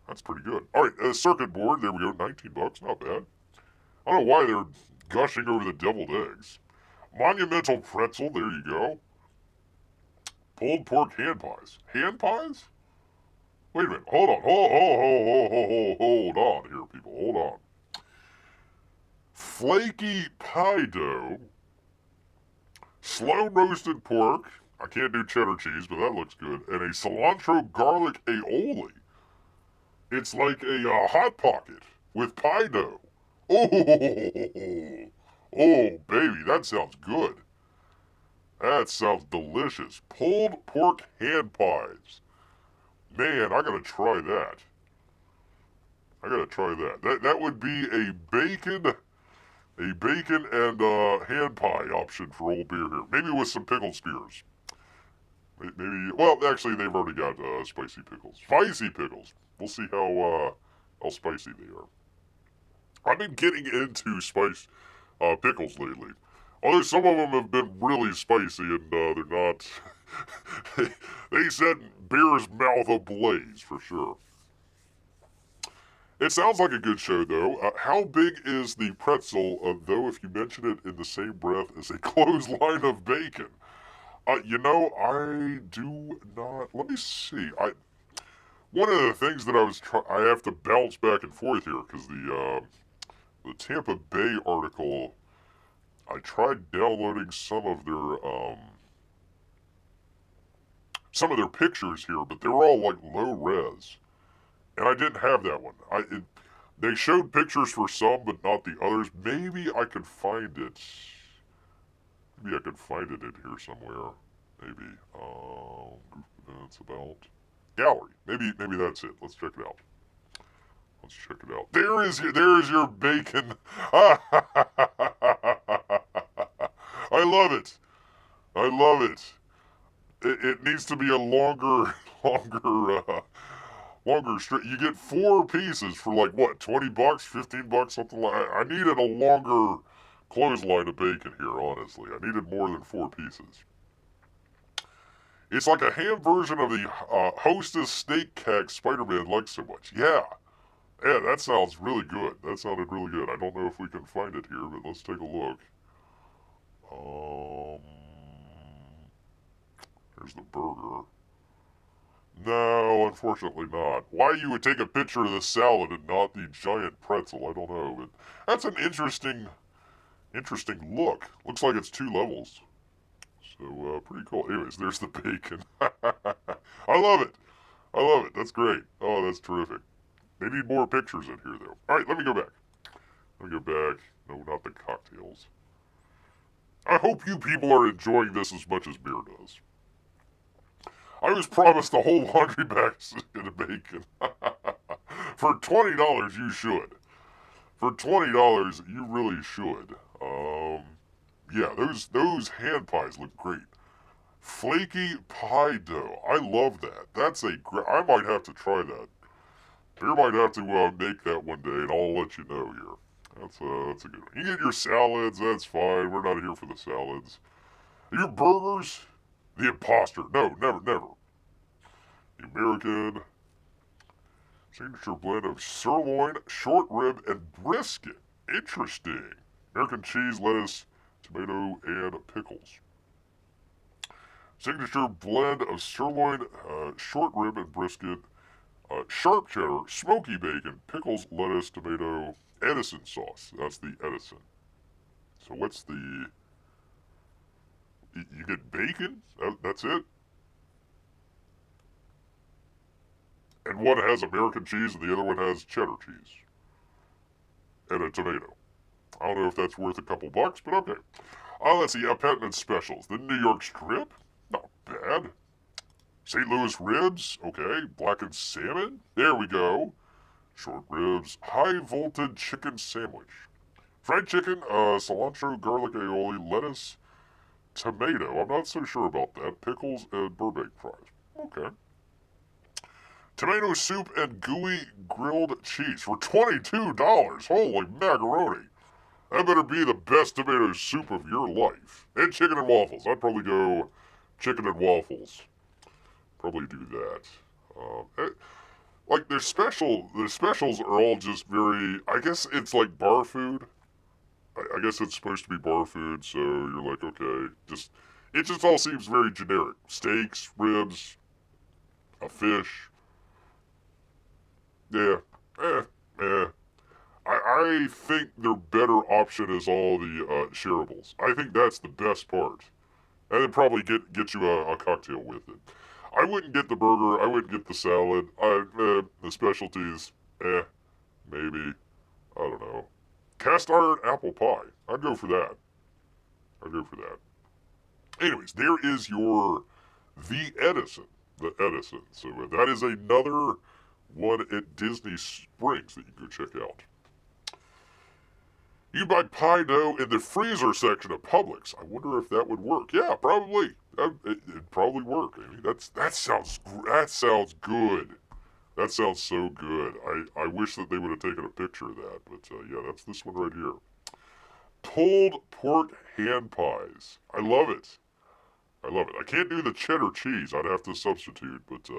That's pretty good. All right, circuit board. There we go. $19. Not bad. I don't know why they're gushing over the deviled eggs. Monumental pretzel. There you go. Pulled pork hand pies. Hand pies? Wait a minute. Hold on. Hold on here, people. Hold on. Flaky pie dough. Slow roasted pork. I can't do cheddar cheese, but that looks good. And a cilantro garlic aioli. It's like a Hot Pocket with pie dough. Oh, baby, that sounds good. That sounds delicious. Pulled pork hand pies. Man, I gotta try that. I gotta try that. That would be a bacon and hand pie option for old beer here. Maybe with some pickled spears. Maybe. Well, actually, they've already got spicy pickles. Spicy pickles. We'll see how spicy they are. I've been getting into spice pickles lately. Although some of them have been really spicy and they're not. They set beer's mouth ablaze for sure. It sounds like a good show, though. How big is the pretzel, though, if you mention it in the same breath as a clothesline of bacon? I do not. Let me see. One of the things that I have to bounce back and forth here because the Tampa Bay article. I tried downloading some of their pictures here, but they were all like low res. And I didn't have that one. They showed pictures for some, but not the others. Maybe I could find it. Maybe I could find it in here somewhere. Maybe. That's about gallery. Maybe that's it. Let's check it out. There's your bacon. I love it. It needs to be a longer strip. You get 4 pieces for like what, $20, $15, something like that. I needed a longer clothesline of bacon here, honestly. I needed more than 4 pieces. It's like a ham version of the Hostess steak cake Spider-Man likes so much. Yeah, that sounds really good. That sounded really good. I don't know if we can find it here, but let's take a look. There's the burger. No, unfortunately not. Why you would take a picture of the salad and not the giant pretzel, I don't know. But that's an interesting look. Looks like it's 2 levels. So, pretty cool. Anyways, there's the bacon. I love it. That's great. Oh, that's terrific. They need more pictures in here, though. All right, let me go back. No, not the cocktails. I hope you people are enjoying this as much as beer does. I was promised a whole laundry basket of bacon. For $20, you should. For $20, you really should. Yeah, those hand pies look great. Flaky pie dough. I love that. I might have to try that. Beer might have to make that one day, and I'll let you know here. That's a good one. You get your salads, that's fine. We're not here for the salads. Your burgers, the imposter. No, never. The American signature blend of sirloin, short rib, and brisket. Interesting. American cheese, lettuce, tomato, and pickles. Signature blend of sirloin, short rib, and brisket. Sharp cheddar, smoky bacon, pickles, lettuce, tomato, Edison sauce. That's the Edison. So what's the... You get bacon? That's it? And one has American cheese and the other one has cheddar cheese. And a tomato. I don't know if that's worth a couple bucks, but okay. Let's see, Appetite Specials. The New York Strip? Not bad. St. Louis Ribs? Okay. Blackened Salmon? There we go. Short Ribs. High Voltage Chicken Sandwich. Fried chicken, cilantro, garlic aioli, lettuce, tomato. I'm not so sure about that. Pickles and Burbank fries. Okay. Tomato soup and gooey grilled cheese for $22. Holy macaroni. That better be the best tomato soup of your life. And chicken and waffles. I'd probably go chicken and waffles. Probably do that. Like the specials are all just very, I guess it's like bar food. I guess it's supposed to be bar food, so you're like, okay, it just all seems very generic. Steaks, ribs, a fish. Yeah, I think their better option is all the shareables. I think that's the best part. And then probably get you a cocktail with it. I wouldn't get the burger. I wouldn't get the salad. The specialties, maybe. I don't know. Cast iron apple pie. I'd go for that. Anyways, there is your The Edison. The Edison. So that is another one at Disney Springs that you can go check out. You buy pie dough in the freezer section of Publix. I wonder if that would work. Yeah, probably. It'd probably work. I mean, that sounds good. That sounds so good. I wish that they would have taken a picture of that. But yeah, that's this one right here. Pulled pork hand pies. I love it. I love it. I can't do the cheddar cheese. I'd have to substitute. But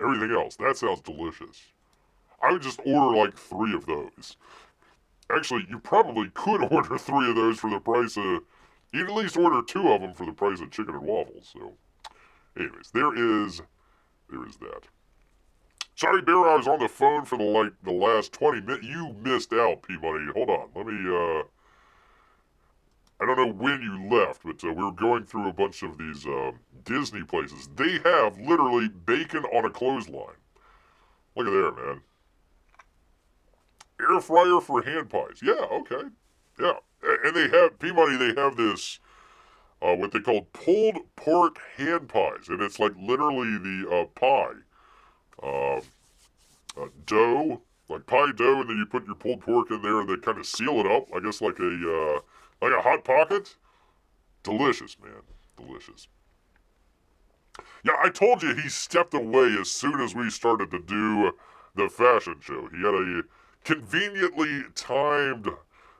everything else, that sounds delicious. I would just order like 3 of those. Actually, you probably could order 3 of those for the price of... You'd at least order 2 of them for the price of chicken and waffles. So, anyways, there is that. Sorry, Bear, I was on the phone for the last 20 minutes. You missed out, Peabody. Hold on, let me, I don't know when you left, but we were going through a bunch of these Disney places. They have literally bacon on a clothesline. Look at there, man. Air fryer for hand pies. Yeah, okay. Yeah. And they have, Peabody, they have this, what they call pulled pork hand pies. And it's like literally the pie. Dough, like pie dough, and then you put your pulled pork in there and they kind of seal it up. I guess like a Hot Pocket. Delicious, man. Delicious. Yeah, I told you he stepped away as soon as we started to do the fashion show. He had a conveniently timed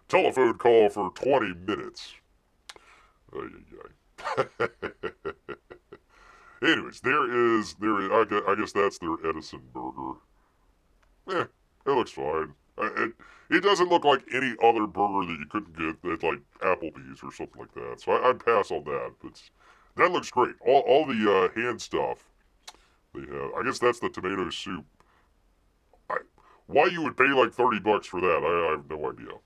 telephone call for 20 minutes. Anyways, I guess that's their Edison burger. It looks fine. It doesn't look like any other burger that you couldn't get at like Applebee's or something like that. So I'd pass on that. But that looks great. All the hand stuff they have. I guess that's the tomato soup. Why you would pay like $30 for that, I have no idea.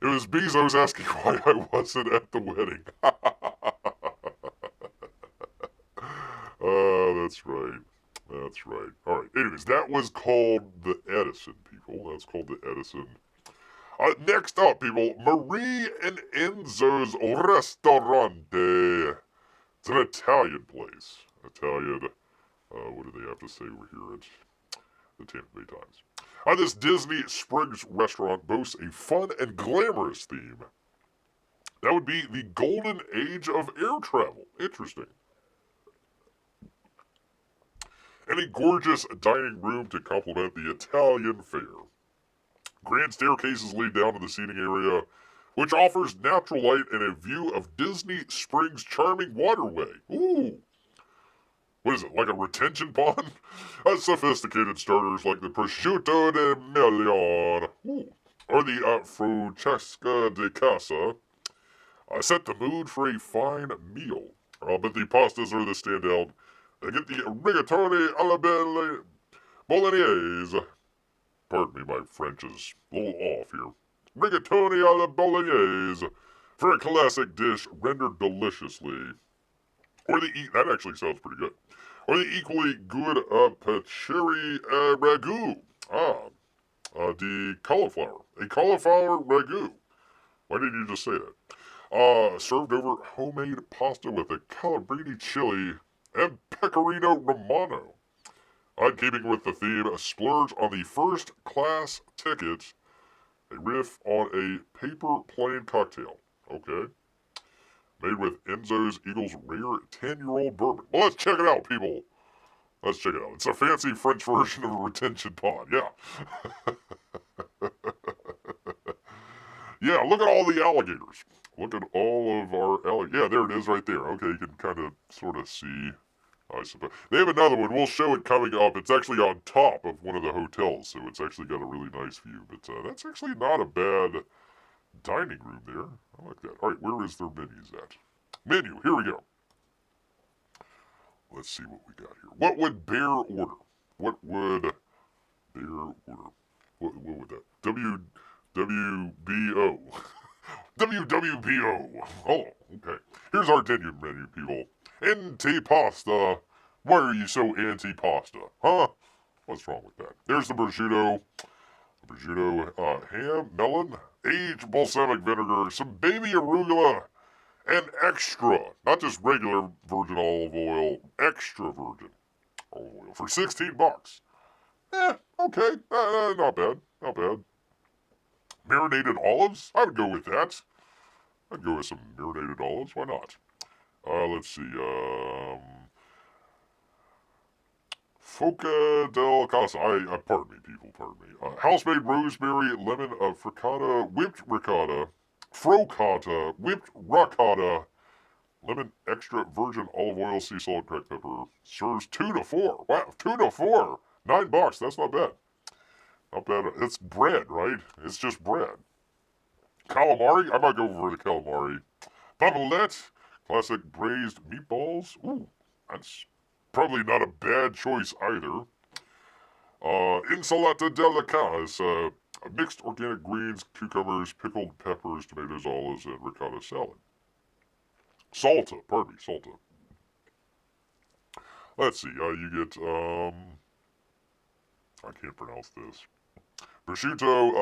It was Bezos asking why I wasn't at the wedding. That's right. That's right. All right. Anyways, that was called the Edison, people. That's called the Edison. Next up, people, Marie and Enzo's Ristorante. It's an Italian place. Italian. What do they have to say over here at the Tampa Bay Times? This Disney Springs restaurant boasts a fun and glamorous theme. That would be the golden age of air travel. Interesting. And a gorgeous dining room to complement the Italian fare. Grand staircases lead down to the seating area, which offers natural light and a view of Disney Springs' charming waterway. Ooh! What is it, like a retention pond? Sophisticated starters like the prosciutto de Milan, or the Francesca di Casa set the mood for a fine meal. But the pastas are the standout. They get the rigatoni alla bolognese. Pardon me, my French is a little off here. Rigatoni alla bolognese for a classic dish rendered deliciously. Or that actually sounds pretty good. Or the equally good pacheri ragu. The cauliflower. A cauliflower ragu. Why didn't you just say that? Served over homemade pasta with a calabrese chili and pecorino romano. Keeping with the theme, a splurge on the first class ticket, a riff on a paper plane cocktail. Okay. Made with Enzo's Eagle's rare 10-year-old bourbon. Well, let's check it out, people. Let's check it out. It's a fancy French version of a retention pond. Yeah. Yeah, look at all the alligators. Look at all of our alligators. Yeah, there it is right there. Okay, you can kind of sort of see, I suppose. They have another one. We'll show it coming up. It's actually on top of one of the hotels, so it's actually got a really nice view. But that's actually not a bad dining room there. I like that. All right, where is their menus at? Menu, here we go. Let's see what we got here. What would Bear order? What would Bear order? What would that? WBO. WWBO. Oh, okay. Here's our dinner menu, people. Antipasta. Why are you so anti-pasta? Huh? What's wrong with that? There's the prosciutto. Ham, melon, aged balsamic vinegar, some baby arugula, and extra, not just regular virgin olive oil, extra virgin olive oil for 16 bucks. Okay, not bad, not bad. Marinated olives, I would go with that. I'd go with some marinated olives, why not? Let's see, Foca del Casa. Pardon me, people, pardon me. House-made rosemary, lemon, frittata, whipped ricotta, frocata, whipped ricotta, lemon, extra virgin olive oil, sea salt, cracked pepper. Serves 2 to 4. Wow, 2 to 4. $9. That's not bad. Not bad. It's bread, right? It's just bread. Calamari. I might go for the calamari. Pavelette. Classic braised meatballs. Ooh, that's probably not a bad choice either. Insalata delicata. Mixed organic greens, cucumbers, pickled peppers, tomatoes, olives, and ricotta salad. Salta. Pardon me, salta. Let's see. You get, I can't pronounce this. Prosciutto,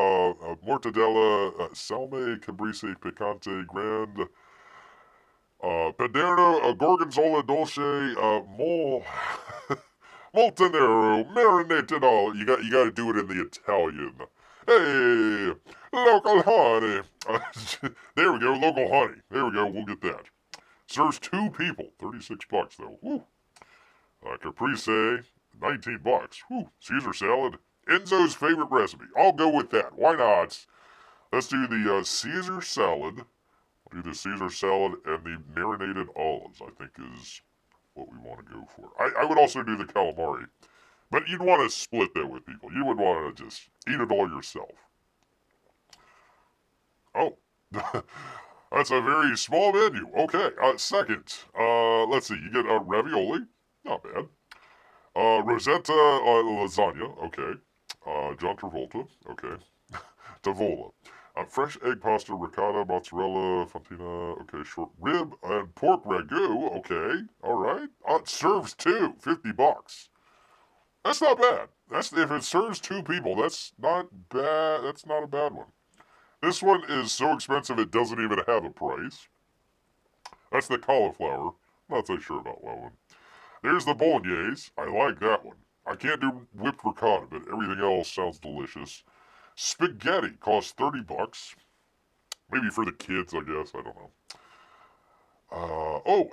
mortadella, salme, caprese, picante, grande, paderno, gorgonzola, dolce, moltanero, marinated all. You got to do it in the Italian. Hey, local honey. There we go, local honey. There we go, we'll get that. Serves 2 people, 36 bucks though. Woo. Caprese, 19 bucks. Woo. Caesar salad. Enzo's favorite recipe. I'll go with that. Why not? Let's do the Caesar salad. We'll do the Caesar salad and the marinated olives, I think is what we want to go for. I would also do the calamari. But you'd want to split that with people. You wouldn't want to just eat it all yourself. Oh. That's a very small menu. Okay. Second. Let's see. You get ravioli. Not bad. Rosetta lasagna. Okay. John Travolta. Okay. Tavola. Fresh egg pasta, ricotta, mozzarella, fontina. Okay. Short rib and pork ragu. Okay. All right. It serves 2. 50 bucks. That's not bad. If it serves 2 people, that's not bad. That's not a bad one. This one is so expensive it doesn't even have a price. That's the cauliflower. Not so sure about that one. There's the bolognese. I like that one. I can't do whipped ricotta, but everything else sounds delicious. Spaghetti costs 30 bucks. Maybe for the kids, I guess. I don't know.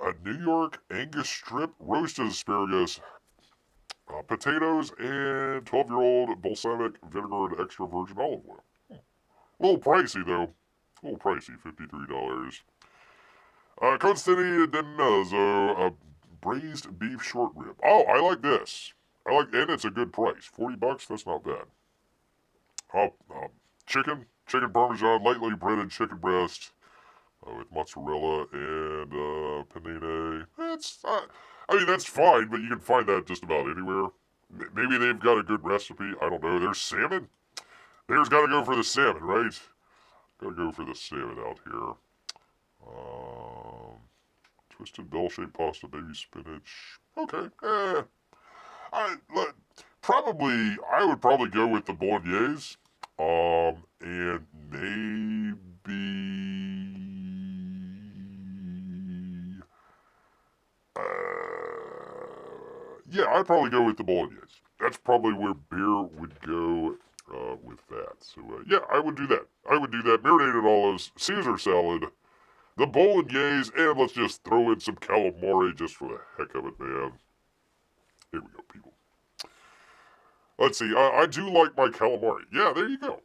A New York Angus strip, roasted asparagus, potatoes, and 12-year-old balsamic vinegar and extra virgin olive oil. A little pricey, though. A little pricey, $53. Constantini di Mezzo, braised beef short rib. Oh, I like this. And it's a good price. 40 bucks, that's not bad. Chicken parmesan, lightly breaded chicken breast with mozzarella and panini. That's fine, but you can find that just about anywhere. Maybe they've got a good recipe. I don't know. There's salmon. There's got to go for the salmon, right? Got to go for the salmon out here. Twisted bell-shaped pasta, baby spinach. Okay. I would probably go with the bolognese. And maybe, I'd probably go with the bolognese. That's probably where beer would go with that. So, I would do that. Marinated olives, Caesar salad, the bolognese, and let's just throw in some calamari just for the heck of it, man. Here we go, people. Let's see. I do like my calamari. Yeah, there you go.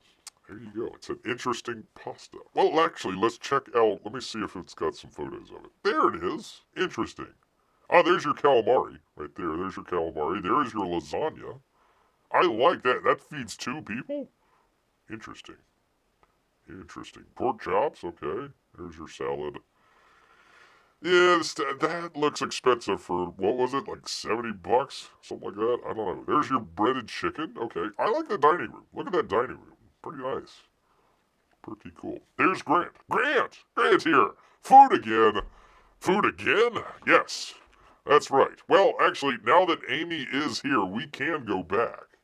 There you go. It's an interesting pasta. Well, actually, let's check out. Let me see if it's got some photos of it. There it is. Interesting. There's your calamari right there. There's your calamari. There's your lasagna. I like that. That feeds 2 people? Interesting. Pork chops. Okay. There's your salad. Yeah, that looks expensive for, what was it, like 70 bucks? Something like that? I don't know. There's your breaded chicken. Okay. I like the dining room. Look at that dining room. Pretty nice. Pretty cool. There's Grant. Grant here. Food again? Yes. That's right. Well, actually, now that Amy is here, we can go back.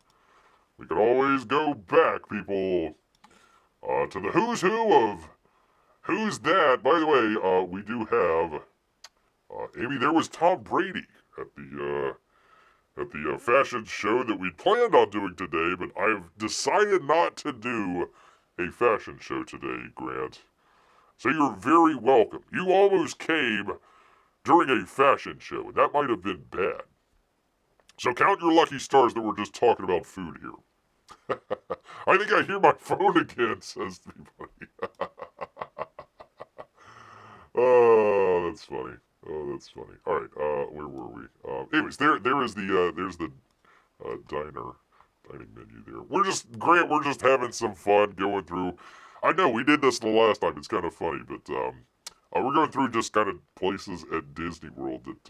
We can always go back, people, to the who's who Who's that? By the way, we do have, Amy, there was Tom Brady at the fashion show that we planned on doing today, but I've decided not to do a fashion show today, Grant. So you're very welcome. You almost came during a fashion show, and that might have been bad. So count your lucky stars that we're just talking about food here. I think I hear my phone again, says everybody. Oh, that's funny. Oh, that's funny. All right, where were we? Anyways, there's the dining menu there. We're just having some fun going through. I know we did this the last time. It's kind of funny, but we're going through just kind of places at Disney World that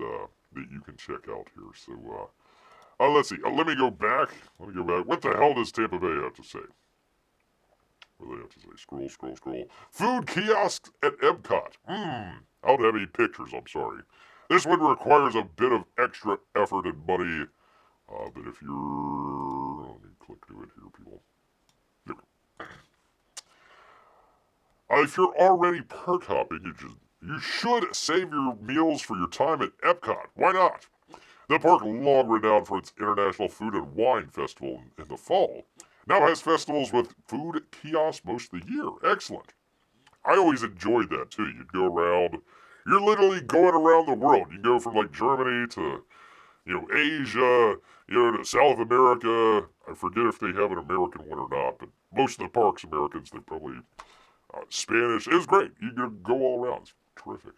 you can check out here. So let's see. Let me go back. What the hell does Tampa Bay have to say? What do they have to say? Scroll. Food kiosks at EBCOT. I don't have any pictures, I'm sorry. This one requires a bit of extra effort and money. But if you're... Let me click to it here, people. There we go. If you're already park hopping, you should save your meals for your time at EBCOT. Why not? The park, long renowned for its International Food and Wine Festival in the fall, now has festivals with food kiosks most of the year. Excellent. I always enjoyed that too. You'd go around, you're literally going around the world. You go from like Germany to, Asia, to South America. I forget if they have an American one or not, but most of the parks Americans, they're probably Spanish. It was great. You could go all around. It's terrific.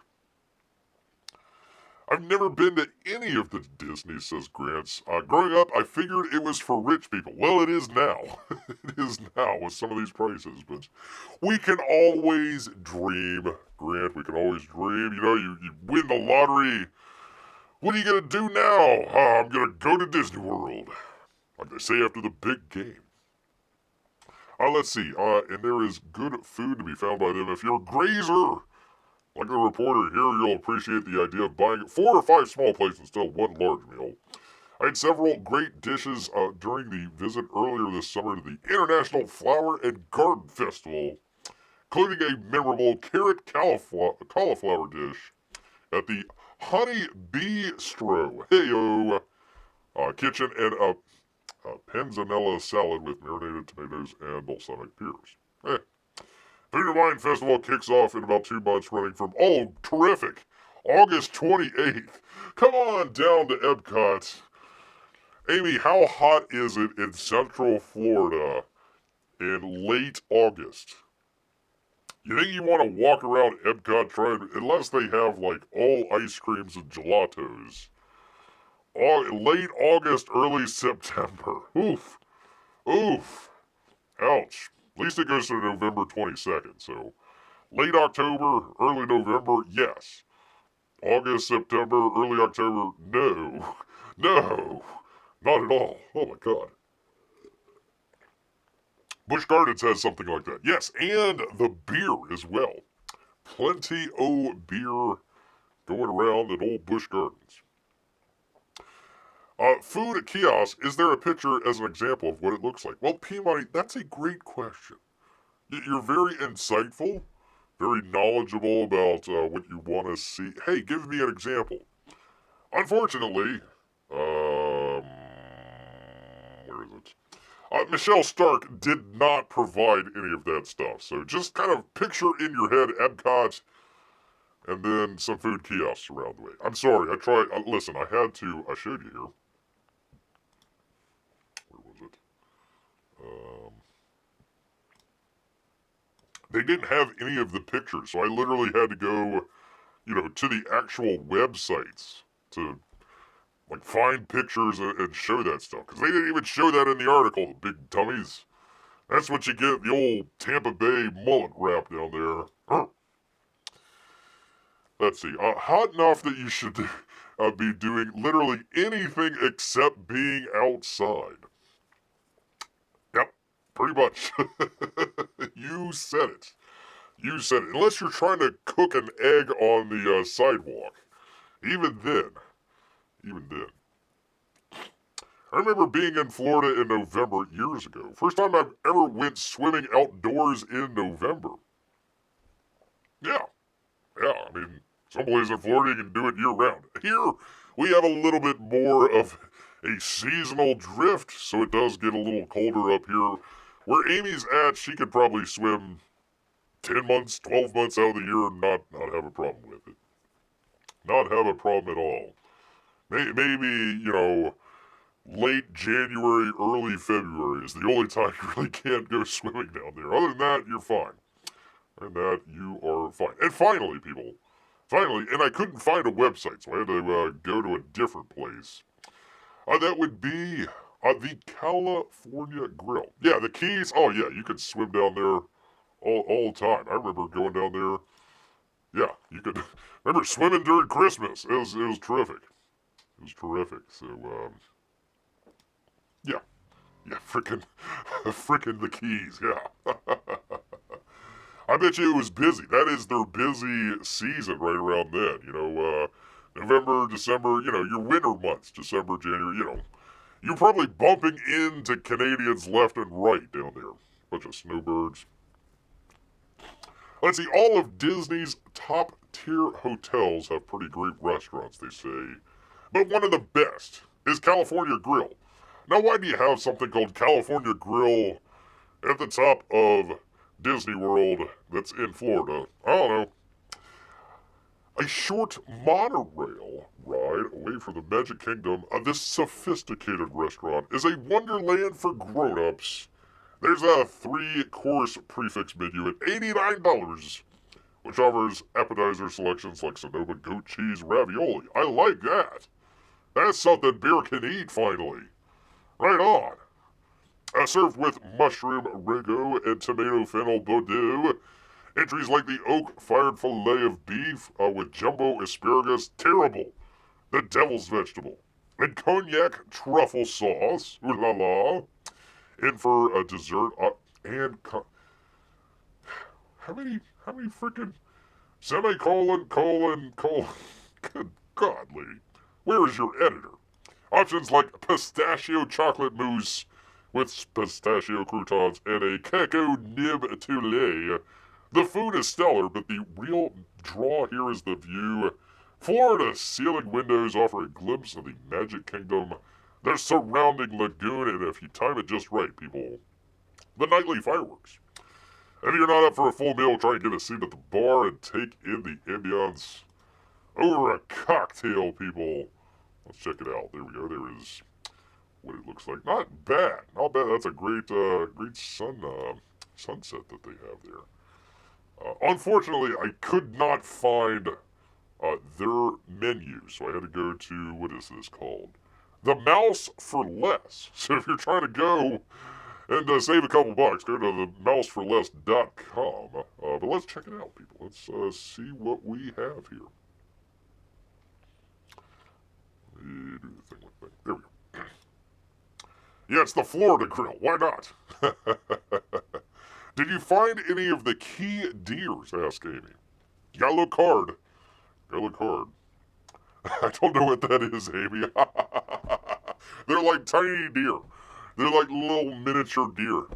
I've never been to any of the Disney, says Grants. Growing up, I figured it was for rich people. Well, it is now. It is now with some of these prices, but we can always dream, Grant. We can always dream. You win the lottery. What are you going to do now? I'm going to go to Disney World, like they say after the big game. Let's see. And there is good food to be found by them. If you're a grazer, like the reporter here, you'll appreciate the idea of buying 4 or 5 small plates instead of one large meal. I had several great dishes during the visit earlier this summer to the International Flower and Garden Festival, including a memorable carrot cauliflower dish at the Honey Bistro kitchen and a panzanella salad with marinated tomatoes and balsamic pears. Food and Wine Festival kicks off in about 2 months, running from, terrific, August 28th. Come on down to EBCOT. Amy, how hot is it in Central Florida in late August? You think you want to walk around EBCOT unless they have, all ice creams and gelatos. Late August, early September. Oof. Ouch. At least it goes to November 22nd, so late October, early November, yes. August, September, early October, no. No, not at all. Oh my God. Busch Gardens has something like that. Yes, and the beer as well. Plenty of beer going around at old Busch Gardens. Food at kiosks, is there a picture as an example of what it looks like? Well, Peabody, that's a great question. You're very insightful, very knowledgeable about what you want to see. Hey, give me an example. Unfortunately, where is it? Michelle Stark did not provide any of that stuff. So just kind of picture in your head EBCOT and then some food kiosks around the way. I'm sorry, I tried. Listen, I showed you here. Where was it? They didn't have any of the pictures, so I literally had to go, to the actual websites to, find pictures and show that stuff. Because they didn't even show that in the article, the big dummies. That's what you get, the old Tampa Bay mullet wrap down there. Let's see. Hot enough that you should be doing literally anything except being outside. Yep, pretty much. You said it. Unless you're trying to cook an egg on the sidewalk. Even then. I remember being in Florida in November years ago. First time I've ever went swimming outdoors in November. Yeah, I mean, some places in Florida you can do it year-round. Here, we have a little bit more of a seasonal drift, so it does get a little colder up here. Where Amy's at, she could probably swim 10 months, 12 months out of the year and not have a problem with it. Not have a problem at all. Maybe, late January, early February is the only time you really can't go swimming down there. Other than that, you're fine. And that you are fine. And finally, people, and I couldn't find a website, so I had to go to a different place. That would be the California Grill. Yeah, the Keys. Oh, yeah, you could swim down there all the time. I remember going down there. Yeah, you could. Remember swimming during Christmas. It was terrific. It was terrific. So, yeah. Yeah, frickin' the Keys, yeah. I bet you it was busy. That is their busy season right around then. November, December, your winter months, December, January, You're probably bumping into Canadians left and right down there. Bunch of snowbirds. Let's see, all of Disney's top tier hotels have pretty great restaurants, they say. But one of the best is California Grill. Now, why do you have something called California Grill at the top of Disney World that's in Florida? I don't know. A short monorail ride away from the Magic Kingdom of this sophisticated restaurant is a wonderland for grown-ups. There's a 3-course prefix menu at $89, which offers appetizer selections like Sonoma goat cheese ravioli. I like that. That's something beer can eat, finally. Right on. Served with mushroom rego and tomato fennel Bordeaux. Entries like the oak-fired fillet of beef with jumbo asparagus, terrible. The devil's vegetable. And cognac truffle sauce, ooh la la. And for a dessert, how many freaking semicolon, colon. Good God, lady. Where is your editor? Options like pistachio chocolate mousse with pistachio croutons and a cacao nib toulet. The food is stellar, but the real draw here is the view. Floor-to-ceiling windows offer a glimpse of the Magic Kingdom, their surrounding lagoon, and if you time it just right, people, the nightly fireworks. If you're not up for a full meal, try and get a seat at the bar and take in the ambiance over a cocktail, people. Let's check it out. There we go. There is what it looks like. Not bad. Not bad. That's a great sunset that they have there. Unfortunately, I could not find their menu, so I had to go to, what is this called? The Mouse for Less. So if you're trying to go and save a couple bucks, go to themouseforless.com. But let's check it out, people. Let's see what we have here. Do the thing with thing. There we go. Yeah, it's the Florida Grill. Why not? Did you find any of the key deers? Asked Amy. Got a little card. I don't know what that is, Amy. They're like tiny deer. They're like little miniature deer.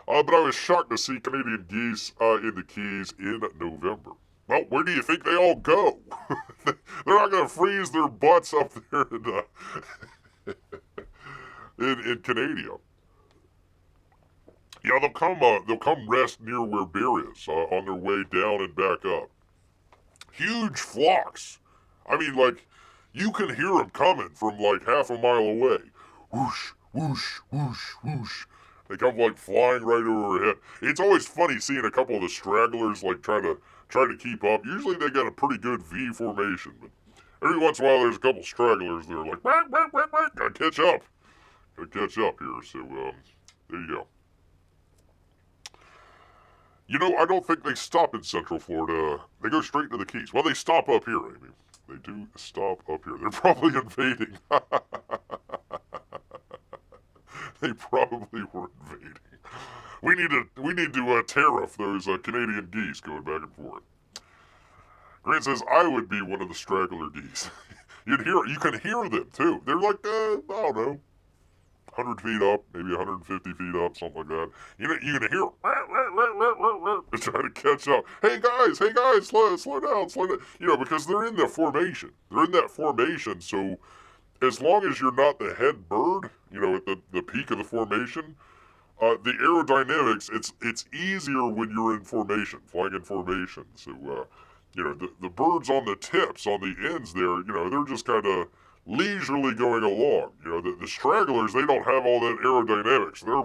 But I was shocked to see Canadian geese in the Keys in November. Well, where do you think they all go? They're not going to freeze their butts up there in Canada. Yeah, they'll come rest near where Bear is on their way down and back up. Huge flocks. I mean, like, you can hear them coming from like half a mile away. Whoosh, whoosh, whoosh, whoosh. They come like flying right over our head. It's always funny seeing a couple of the stragglers like try to keep up. Usually they got a pretty good V formation, but every once in a while there's a couple stragglers that are like, gotta catch up here. So there you go. I don't think they stop in Central Florida. They go straight to the Keys. Well, they stop up here, Amy. They do stop up here. They're probably invading. They probably were invading. We need to tariff those Canadian geese going back and forth. Grant says I would be one of the straggler geese. You can hear them too. They're like I don't know, 100 feet up, maybe 150 feet up, something like that. You can hear them. trying to catch up. Hey guys, slow down, slow down. You know, because they're in the formation. They're in that formation, so as long as you're not the head bird, you know, at the peak of the formation, the aerodynamics, it's easier when you're in formation, flying in formation. So, you know, the birds on the tips, on the ends there, you know, they're just kind of leisurely going along. You know, the stragglers, they don't have all that aerodynamics. They're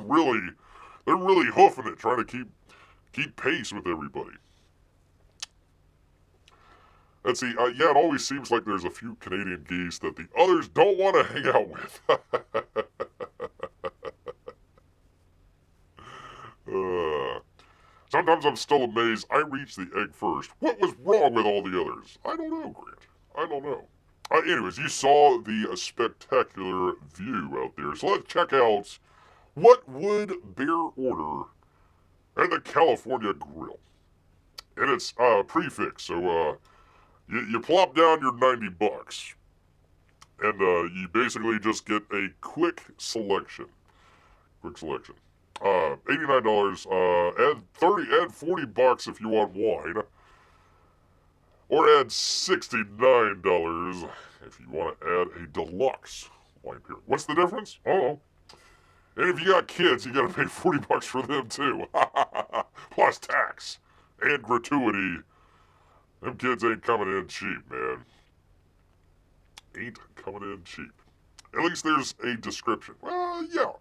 really hoofing it, trying to keep pace with everybody. Let's see, yeah, it always seems like there's a few Canadian geese that the others don't want to hang out with. Sometimes I'm still amazed I reached the egg first. What was wrong with all the others? I don't know, Grant. I don't know. Anyways, you saw the spectacular view out there. So let's check out what would Bear order at the California Grill. And it's prefix, so you plop down your $90, and you basically just get a quick selection. $89. Add $40 if you want wine, or add $69 if you want to add a deluxe wine beer. What's the difference? Oh, and if you got kids, you got to pay $40 for them too, plus tax and gratuity. Them kids ain't coming in cheap, man. Ain't coming in cheap. At least there's a description. Well, yeah.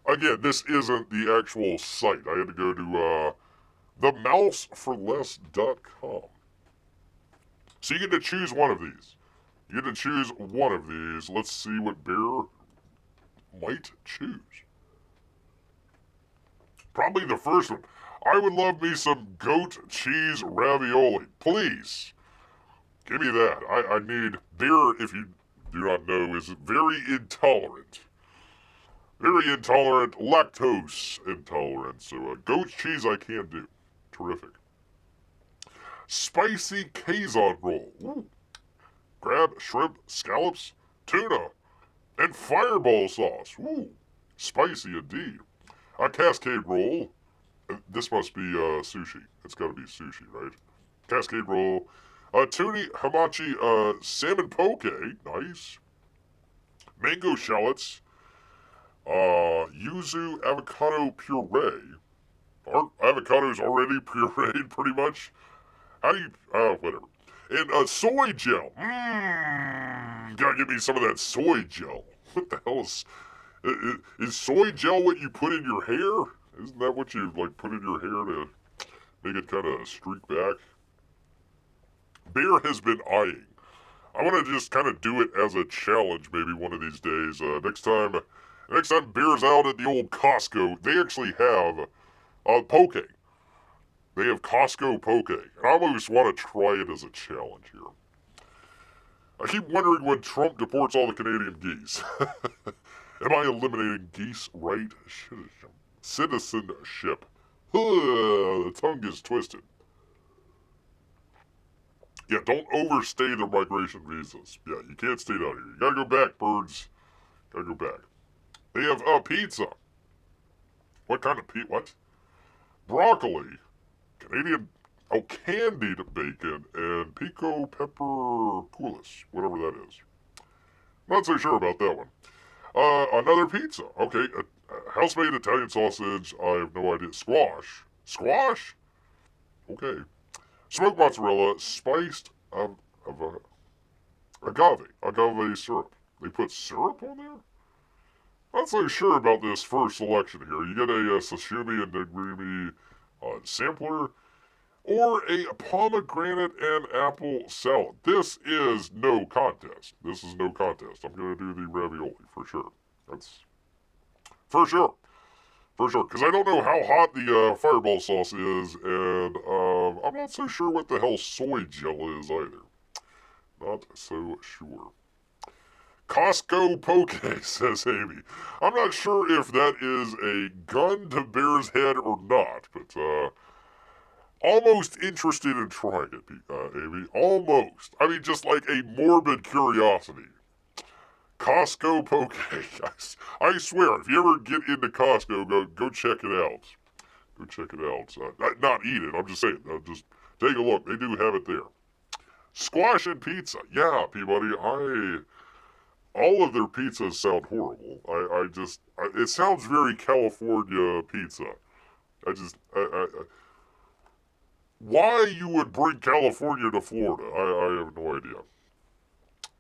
Again, this isn't the actual site. I had to go to themouseforless.com. So you get to choose one of these. Let's see what Bear might choose. Probably the first one. I would love me some goat cheese ravioli. Please. Give me that. I need... Bear, if you do not know, is very intolerant. Very intolerant, lactose intolerant. So goat cheese I can't do. Terrific. Spicy Kazon roll. Ooh. Crab, shrimp, scallops, tuna, and fireball sauce. Ooh. Spicy indeed. A Cascade roll. This must be sushi. It's got to be sushi, right? Cascade roll. Tuni hamachi salmon poke. Nice. Mango shallots. Yuzu avocado puree. Aren't avocados already pureed pretty much? How do you... whatever. And soy gel. Gotta give me some of that soy gel. What the hell is soy gel what you put in your hair? Isn't that what you, like, put in your hair to make it kind of streak back? Bear has been eyeing. I want to just kind of do it as a challenge maybe one of these days. Next time Bear's out at the old Costco, they actually have poke. They have Costco poke. And I almost want to try it as a challenge here. I keep wondering when Trump deports all the Canadian geese. Am I eliminating geese right citizenship? The tongue is twisted. Yeah, don't overstay the migration visas. Yeah, you can't stay down here. You gotta go back, birds. Gotta go back. They have pizza. What kind of pizza? What? Broccoli. Canadian... Oh, candied bacon and pico pepper coulis. Whatever that is. Not so sure about that one. Another pizza. Okay, house-made Italian sausage. I have no idea. Squash. Squash? Okay. Smoked mozzarella, spiced agave syrup. They put syrup on there? Not so sure about this first selection here. You get a sashimi and nigiri sampler, or a pomegranate and apple salad. This is no contest. I'm going to do the ravioli for sure. That's for sure. Because I don't know how hot the fireball sauce is, and I'm not so sure what the hell soy gel is either. Not so sure. Costco poke, says Amy. I'm not sure if that is a gun to Bear's head or not, but almost interested in trying it, Amy. Almost. I mean, just like a morbid curiosity. Costco poke. I swear, if you ever get into Costco, go check it out. Go check it out. Not eat it. I'm just saying. Just take a look. They do have it there. Squash and pizza. Yeah, Peabody. All of their pizzas sound horrible. It sounds very California pizza. Why you would bring California to Florida, I have no idea.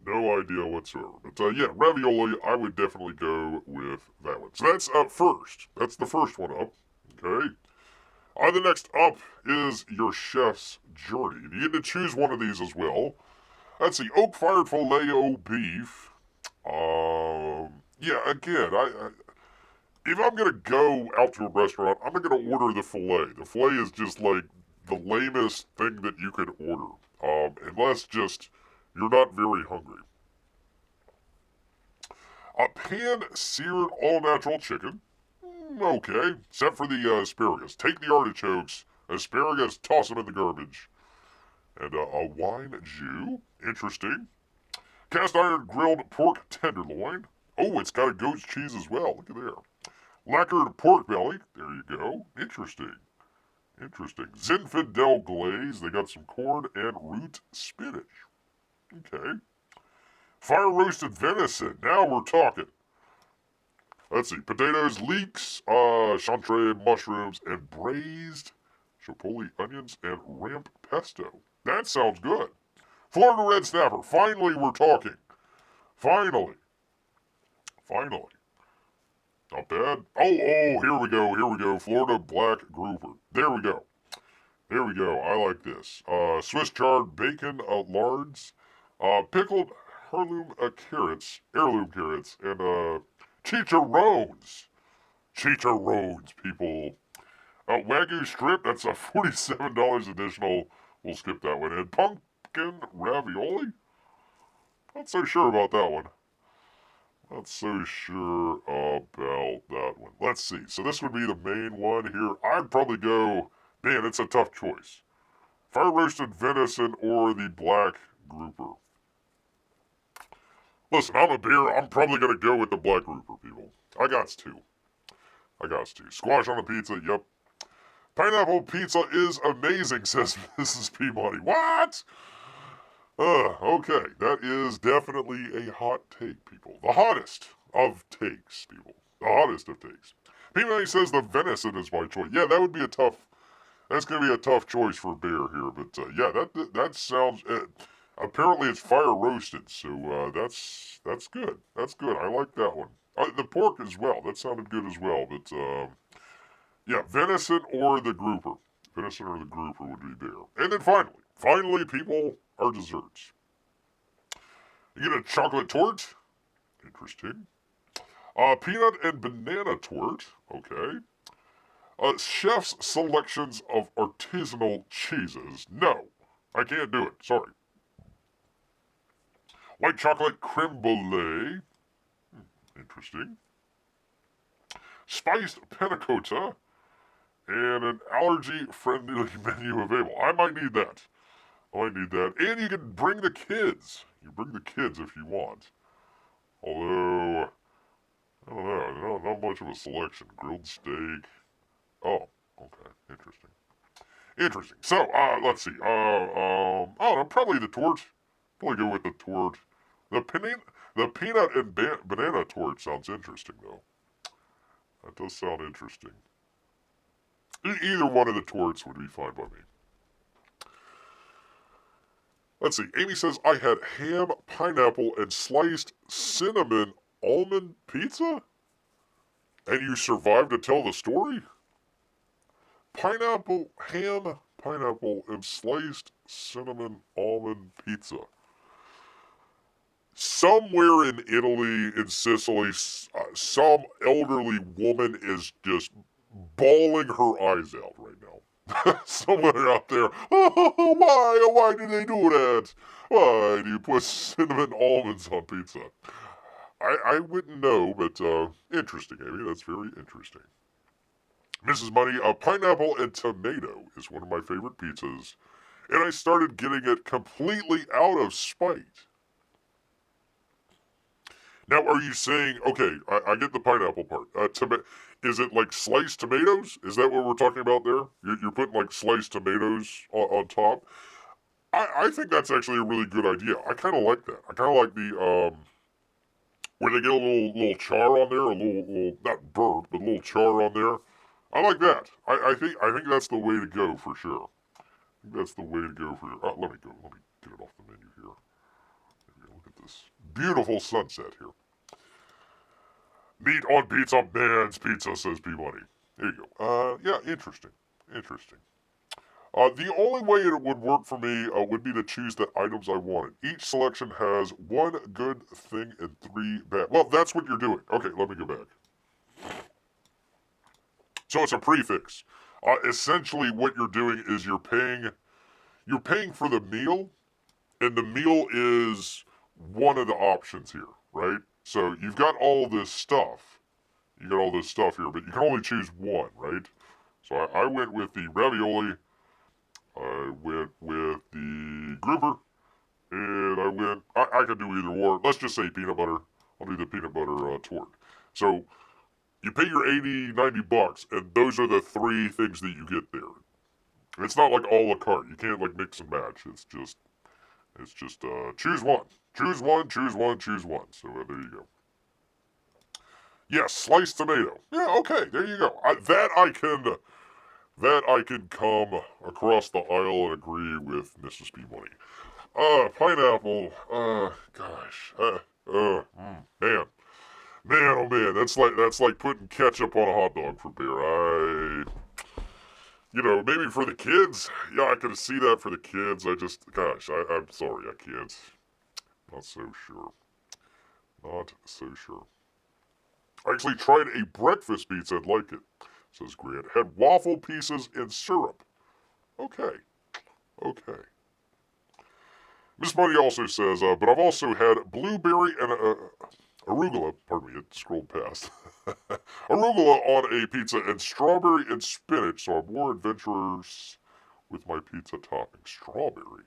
No idea whatsoever. But yeah, ravioli, I would definitely go with that one. So that's up first. That's the first one up. Okay. The next up is your chef's journey. You get to choose one of these as well. Let's see, oak-fired filet-o beef. Yeah, again, if I'm gonna go out to a restaurant, I'm not gonna order the filet. The filet is just like the lamest thing that you could order. Unless just you're not very hungry. A pan-seared all-natural chicken. Okay, except for the asparagus. Take the artichokes, asparagus, toss them in the garbage. And a wine jus. Interesting. Cast iron grilled pork tenderloin. Oh, it's got a goat's cheese as well. Look at there. Lacquered pork belly. There you go. Interesting. Interesting. Zinfandel glaze. They got some corn and root spinach. Okay. Fire roasted venison. Now we're talking. Let's see. Potatoes, leeks, chantre mushrooms, and braised chipotle onions and ramp pesto. That sounds good. Florida red snapper. Finally, we're talking. Finally. Not bad. Oh, here we go. Florida black grouper. There we go. I like this. Swiss chard bacon lards, pickled heirloom carrots, and chicharrones. Chicharrones, people. Wagyu strip, that's a $47 additional. We'll skip that one. And pumpkin ravioli? Not so sure about that one. Let's see. So this would be the main one here. I'd probably go, man, it's a tough choice. Fire roasted venison or the black grouper. Listen, I'm a bear. I'm probably going to go with the black grouper, people. I got to. Squash on a pizza, yep. Pineapple pizza is amazing, says Mrs. Peabody. What? Okay, that is definitely a hot take, people. The hottest of takes, people. The hottest of takes. Peabody says the venison is my choice. Yeah, that's going to be a tough choice for bear here, but yeah, that sounds, apparently it's fire roasted, so that's good. That's good. I like that one. The pork as well. That sounded good as well, but yeah, venison or the grouper. Venison or the grouper would be there. And then finally, people, our desserts. You get a chocolate torte. Interesting. Peanut and banana torte. Okay. Chef's selections of artisanal cheeses. No, I can't do it. Sorry. White chocolate creme brulee. Interesting. Spiced panna cotta. And an allergy-friendly menu available. I might need that. And you can bring the kids. You bring the kids if you want. Although, I don't know. Not much of a selection. Grilled steak. Oh, okay. Interesting. So, let's see. I don't know. Probably the torte. Probably go with the torte. The peanut and banana torte sounds interesting, though. That does sound interesting. Either one of the tortes would be fine by me. Let's see. Amy says, I had ham, pineapple, and sliced cinnamon almond pizza? And you survived to tell the story? Ham, pineapple, and sliced cinnamon almond pizza. Somewhere in Italy, in Sicily, some elderly woman is just bawling her eyes out right now. Somewhere out there. Oh, why do they do that? Why do you put cinnamon almonds on pizza? I wouldn't know, but interesting, Amy. That's very interesting. Mrs. Money, pineapple and tomato is one of my favorite pizzas, and I started getting it completely out of spite. Now, are you saying, okay, I get the pineapple part. Is it like sliced tomatoes? Is that what we're talking about there? You're putting like sliced tomatoes on top? I think that's actually a really good idea. I kind of like that. I kind of like where they get a little char on there, a little not burnt, but a little char on there. I like that. I think that's the way to go for sure. I think that's the way to go for sure. Let me go. Let me get it off the menu here. Look at this beautiful sunset here. Meat on pizza, man's pizza, says Peabody. There you go. Yeah, interesting. Interesting. The only way it would work for me would be to choose the items I wanted. Each selection has one good thing and three bad. Well, that's what you're doing. Okay, let me go back. So it's a prefix. Essentially, what you're doing is you're paying for the meal, and the meal is one of the options here, right? So you've got all this stuff. You got all this stuff here, but you can only choose one, right? So I went with the ravioli. I went with the grouper, and I could do either or. Let's just say peanut butter. I'll do the peanut butter torte. So you pay your 80, 90 bucks, and those are the three things that you get there. It's not like a la carte. You can't like mix and match. It's just choose one. Choose one, choose one, choose one. So there you go. Yes, sliced tomato. Yeah, okay, there you go. That I can come across the aisle and agree with Mrs. Peabody. Pineapple. Gosh. Man. Man, oh man, that's like putting ketchup on a hot dog for beer. Maybe for the kids. Yeah, I could see that for the kids. I'm sorry, I can't. Not so sure. Not so sure. I actually tried a breakfast pizza and liked it, says Grant. Had waffle pieces and syrup. Okay. Okay. Miss Money also says, but I've also had blueberry and arugula, pardon me, it scrolled past. Arugula on a pizza and strawberry and spinach, so I'm more adventurous with my pizza topping. Strawberry?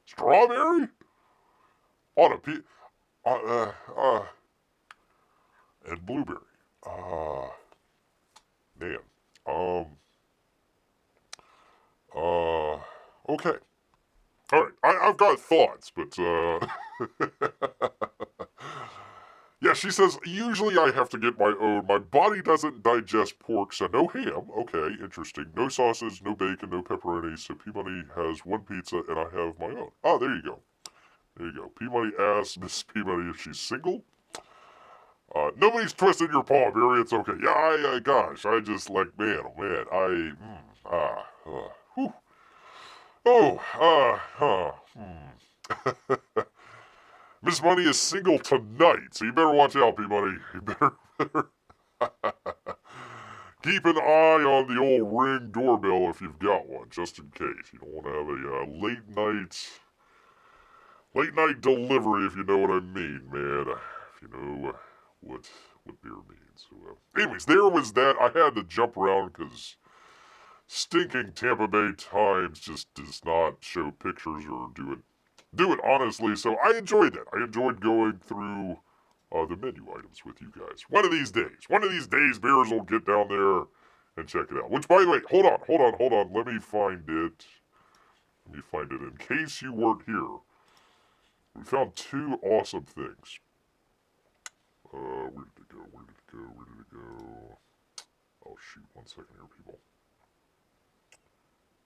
Strawberry? On a pizza? And blueberry. Man. Okay. Alright, I've got thoughts, but, yeah, she says, usually I have to get my own. My body doesn't digest pork, so no ham. Okay, interesting. No sausage, no bacon, no pepperoni, so Peabody has one pizza and I have my own. Oh, there you go. There you go. Peabody asks Miss Peabody if she's single. Nobody's twisted your paw, Barry. It's okay. Yeah, gosh, I just like, man, oh man, whew. Miss Money is single tonight, so you better watch out, Peabody. You better keep an eye on the old Ring doorbell if you've got one, just in case. You don't want to have a late night delivery, if you know what I mean, man. If you know what beer means. So, anyways, there was that. I had to jump around because stinking Tampa Bay Times just does not show pictures or do it honestly. So I enjoyed that. I enjoyed going through the menu items with you guys. One of these days, beers will get down there and check it out. Which, by the way, hold on. Let me find it. In case you weren't here, we found two awesome things. Where did it go? Oh, shoot. 1 second here, people.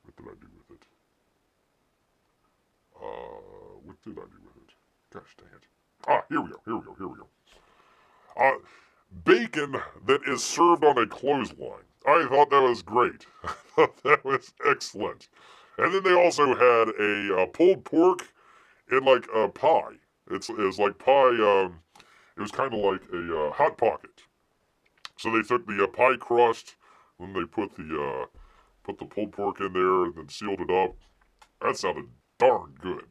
What did I do with it? Gosh dang it. Here we go. Bacon that is served on a clothesline. I thought that was great. I thought that was excellent. And then they also had a pulled pork in like a pie. It was like pie, it was kind of like a Hot Pocket. So they took the pie crust, and they put the pulled pork in there, and then sealed it up. That sounded darn good.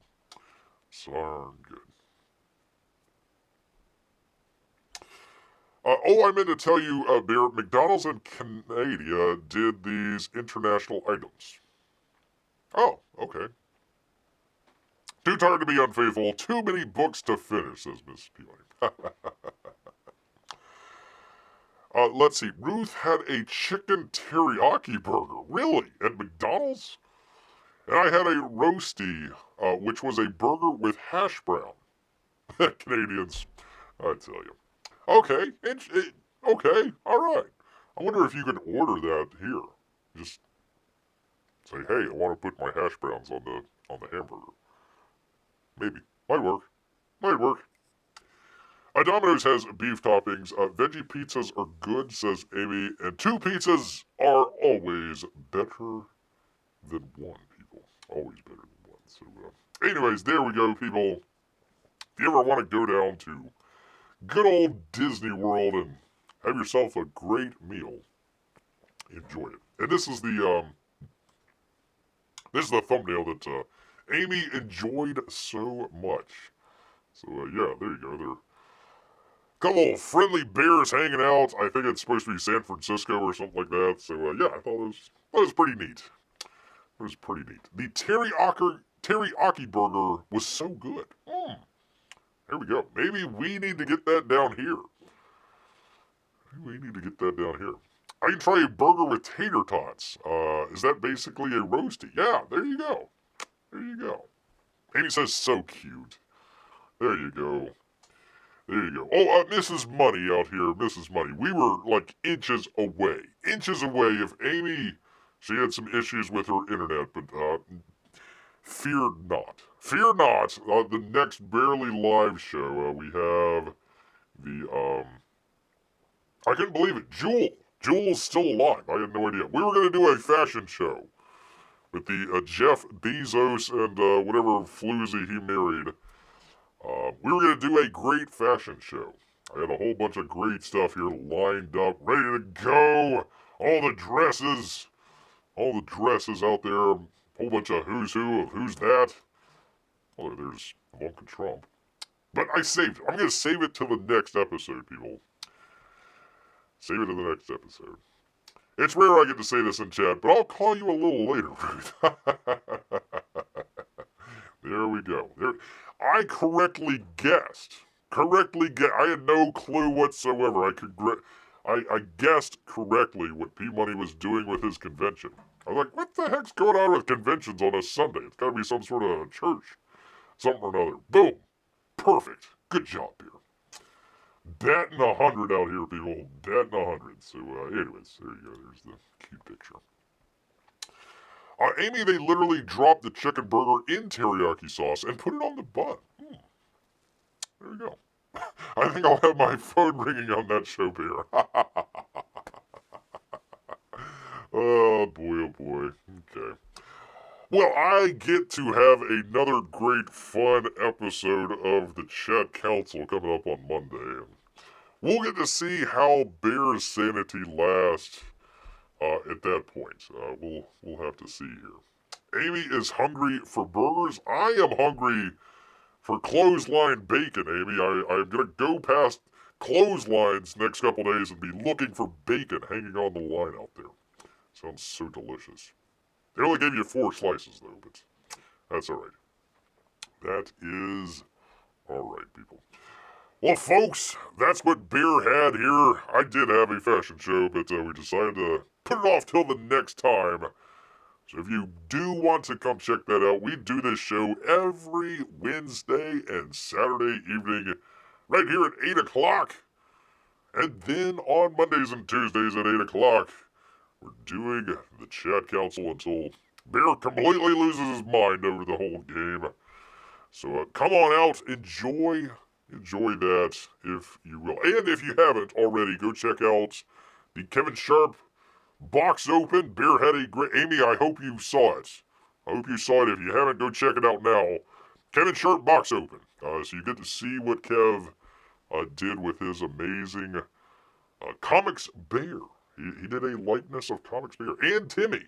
I meant to tell you, Bear, McDonald's and Canada did these international items. Oh, okay. Too tired to be unfaithful. Too many books to finish, says Miss Peabody. Let's see. Ruth had a chicken teriyaki burger. Really? At McDonald's? And I had a roasty, which was a burger with hash brown. Canadians, I tell you. Okay, okay, all right. I wonder if you could order that here. Just say, hey, I want to put my hash browns on the hamburger. Maybe. Might work. Might work. Domino's has beef toppings. Veggie pizzas are good, says Amy, and 2 pizzas are always better than 1, people. Always better than 1. So, anyways, there we go, people. If you ever want to go down to good old Disney World and have yourself a great meal, enjoy it. And this is the thumbnail that Amy enjoyed so much. So yeah, there you go. There, couple little friendly bears hanging out. I think it's supposed to be San Francisco or something like that. So yeah, I thought it was pretty neat. It was pretty neat. The teriyaki burger was so good. There we go. Maybe we need to get that down here. I can try a burger with tater tots. Is that basically a roasty? Yeah, there you go. There you go. Amy says, so cute. There you go. There you go. Oh, Mrs. Money out here, Mrs. Money. We were like inches away. Inches away. If Amy, she had some issues with her internet, but fear not. Fear not. The next Barely Live show, we have the, I couldn't believe it. Jewel. Jewel's still alive. I had no idea. We were going to do a fashion show with the Jeff Bezos and whatever floozy he married. We were going to do a great fashion show. I had a whole bunch of great stuff here lined up, ready to go. All the dresses out there. A whole bunch of who's who of who's that. Oh, there's Ivanka Trump. But I saved it. I'm going to save it till the next episode, people. Save it to the next episode. It's rare I get to say this in chat, but I'll call you a little later, Ruth. There we go. There. I correctly guessed. I had no clue whatsoever. I guessed correctly what P-Money was doing with his convention. I was like, what the heck's going on with conventions on a Sunday? It's got to be some sort of church. Something or another. Boom. Perfect. Good job, Beer. Batting 100 out here, people. Batting 100. So, anyways, there you go. There's the cute picture. Amy, they literally dropped the chicken burger in teriyaki sauce and put it on the bun. There you go. I think I'll have my phone ringing on that show, Beer. Oh, boy. Okay. Well, I get to have another great fun episode of the Chat Council coming up on Monday. We'll get to see how Bear's sanity lasts at that point. We'll have to see here. Amy is hungry for burgers. I am hungry for clothesline bacon, Amy. I'm going to go past clotheslines next couple days and be looking for bacon hanging on the line out there. Sounds so delicious. They only gave you 4 slices, though, but that's all right. That is all right, people. Well, folks, that's what Bear had here. I did have a fashion show, but we decided to put it off till the next time. So if you do want to come check that out, we do this show every Wednesday and Saturday evening right here at 8 o'clock. And then on Mondays and Tuesdays at 8 o'clock, we're doing the Chat Council until Bear completely loses his mind over the whole game. So come on out, enjoy that if you will. And if you haven't already, go check out the Kevin Sharp box open. Bear had a great... Amy, I hope you saw it. If you haven't, go check it out now. Kevin Sharp box open. So you get to see what Kev did with his amazing Comics Bear. He did a likeness of Comics Bear. And Timmy.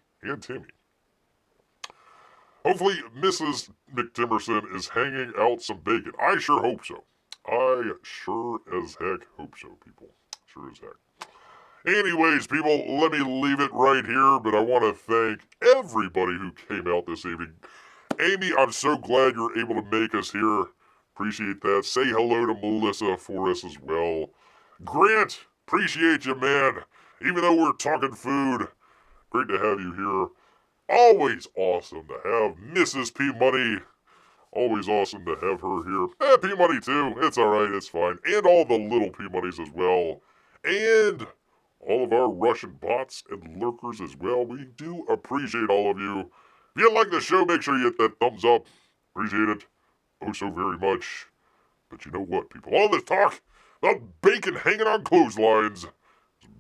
Hopefully, Mrs. McTimerson is hanging out some bacon. I sure hope so. I sure as heck hope so, people. Sure as heck. Anyways, people, let me leave it right here, but I want to thank everybody who came out this evening. Amy, I'm so glad you're able to make us here. Appreciate that. Say hello to Melissa for us as well. Grant, Appreciate you, man. Even though we're talking food, great to have you here. Always awesome to have Mrs. P. Money. Always awesome to have her here. P. Money too. It's alright, it's fine. And all the little P. Moneys as well. And all of our Russian bots and lurkers as well. We do appreciate all of you. If you like the show, make sure you hit that thumbs up. Appreciate it. Oh, so very much. But you know what, people? All this talk about bacon hanging on clotheslines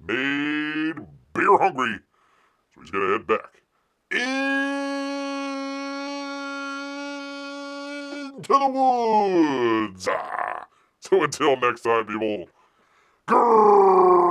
made Bear hungry. So he's gonna head back into the woods. So until next time, people. Grrr!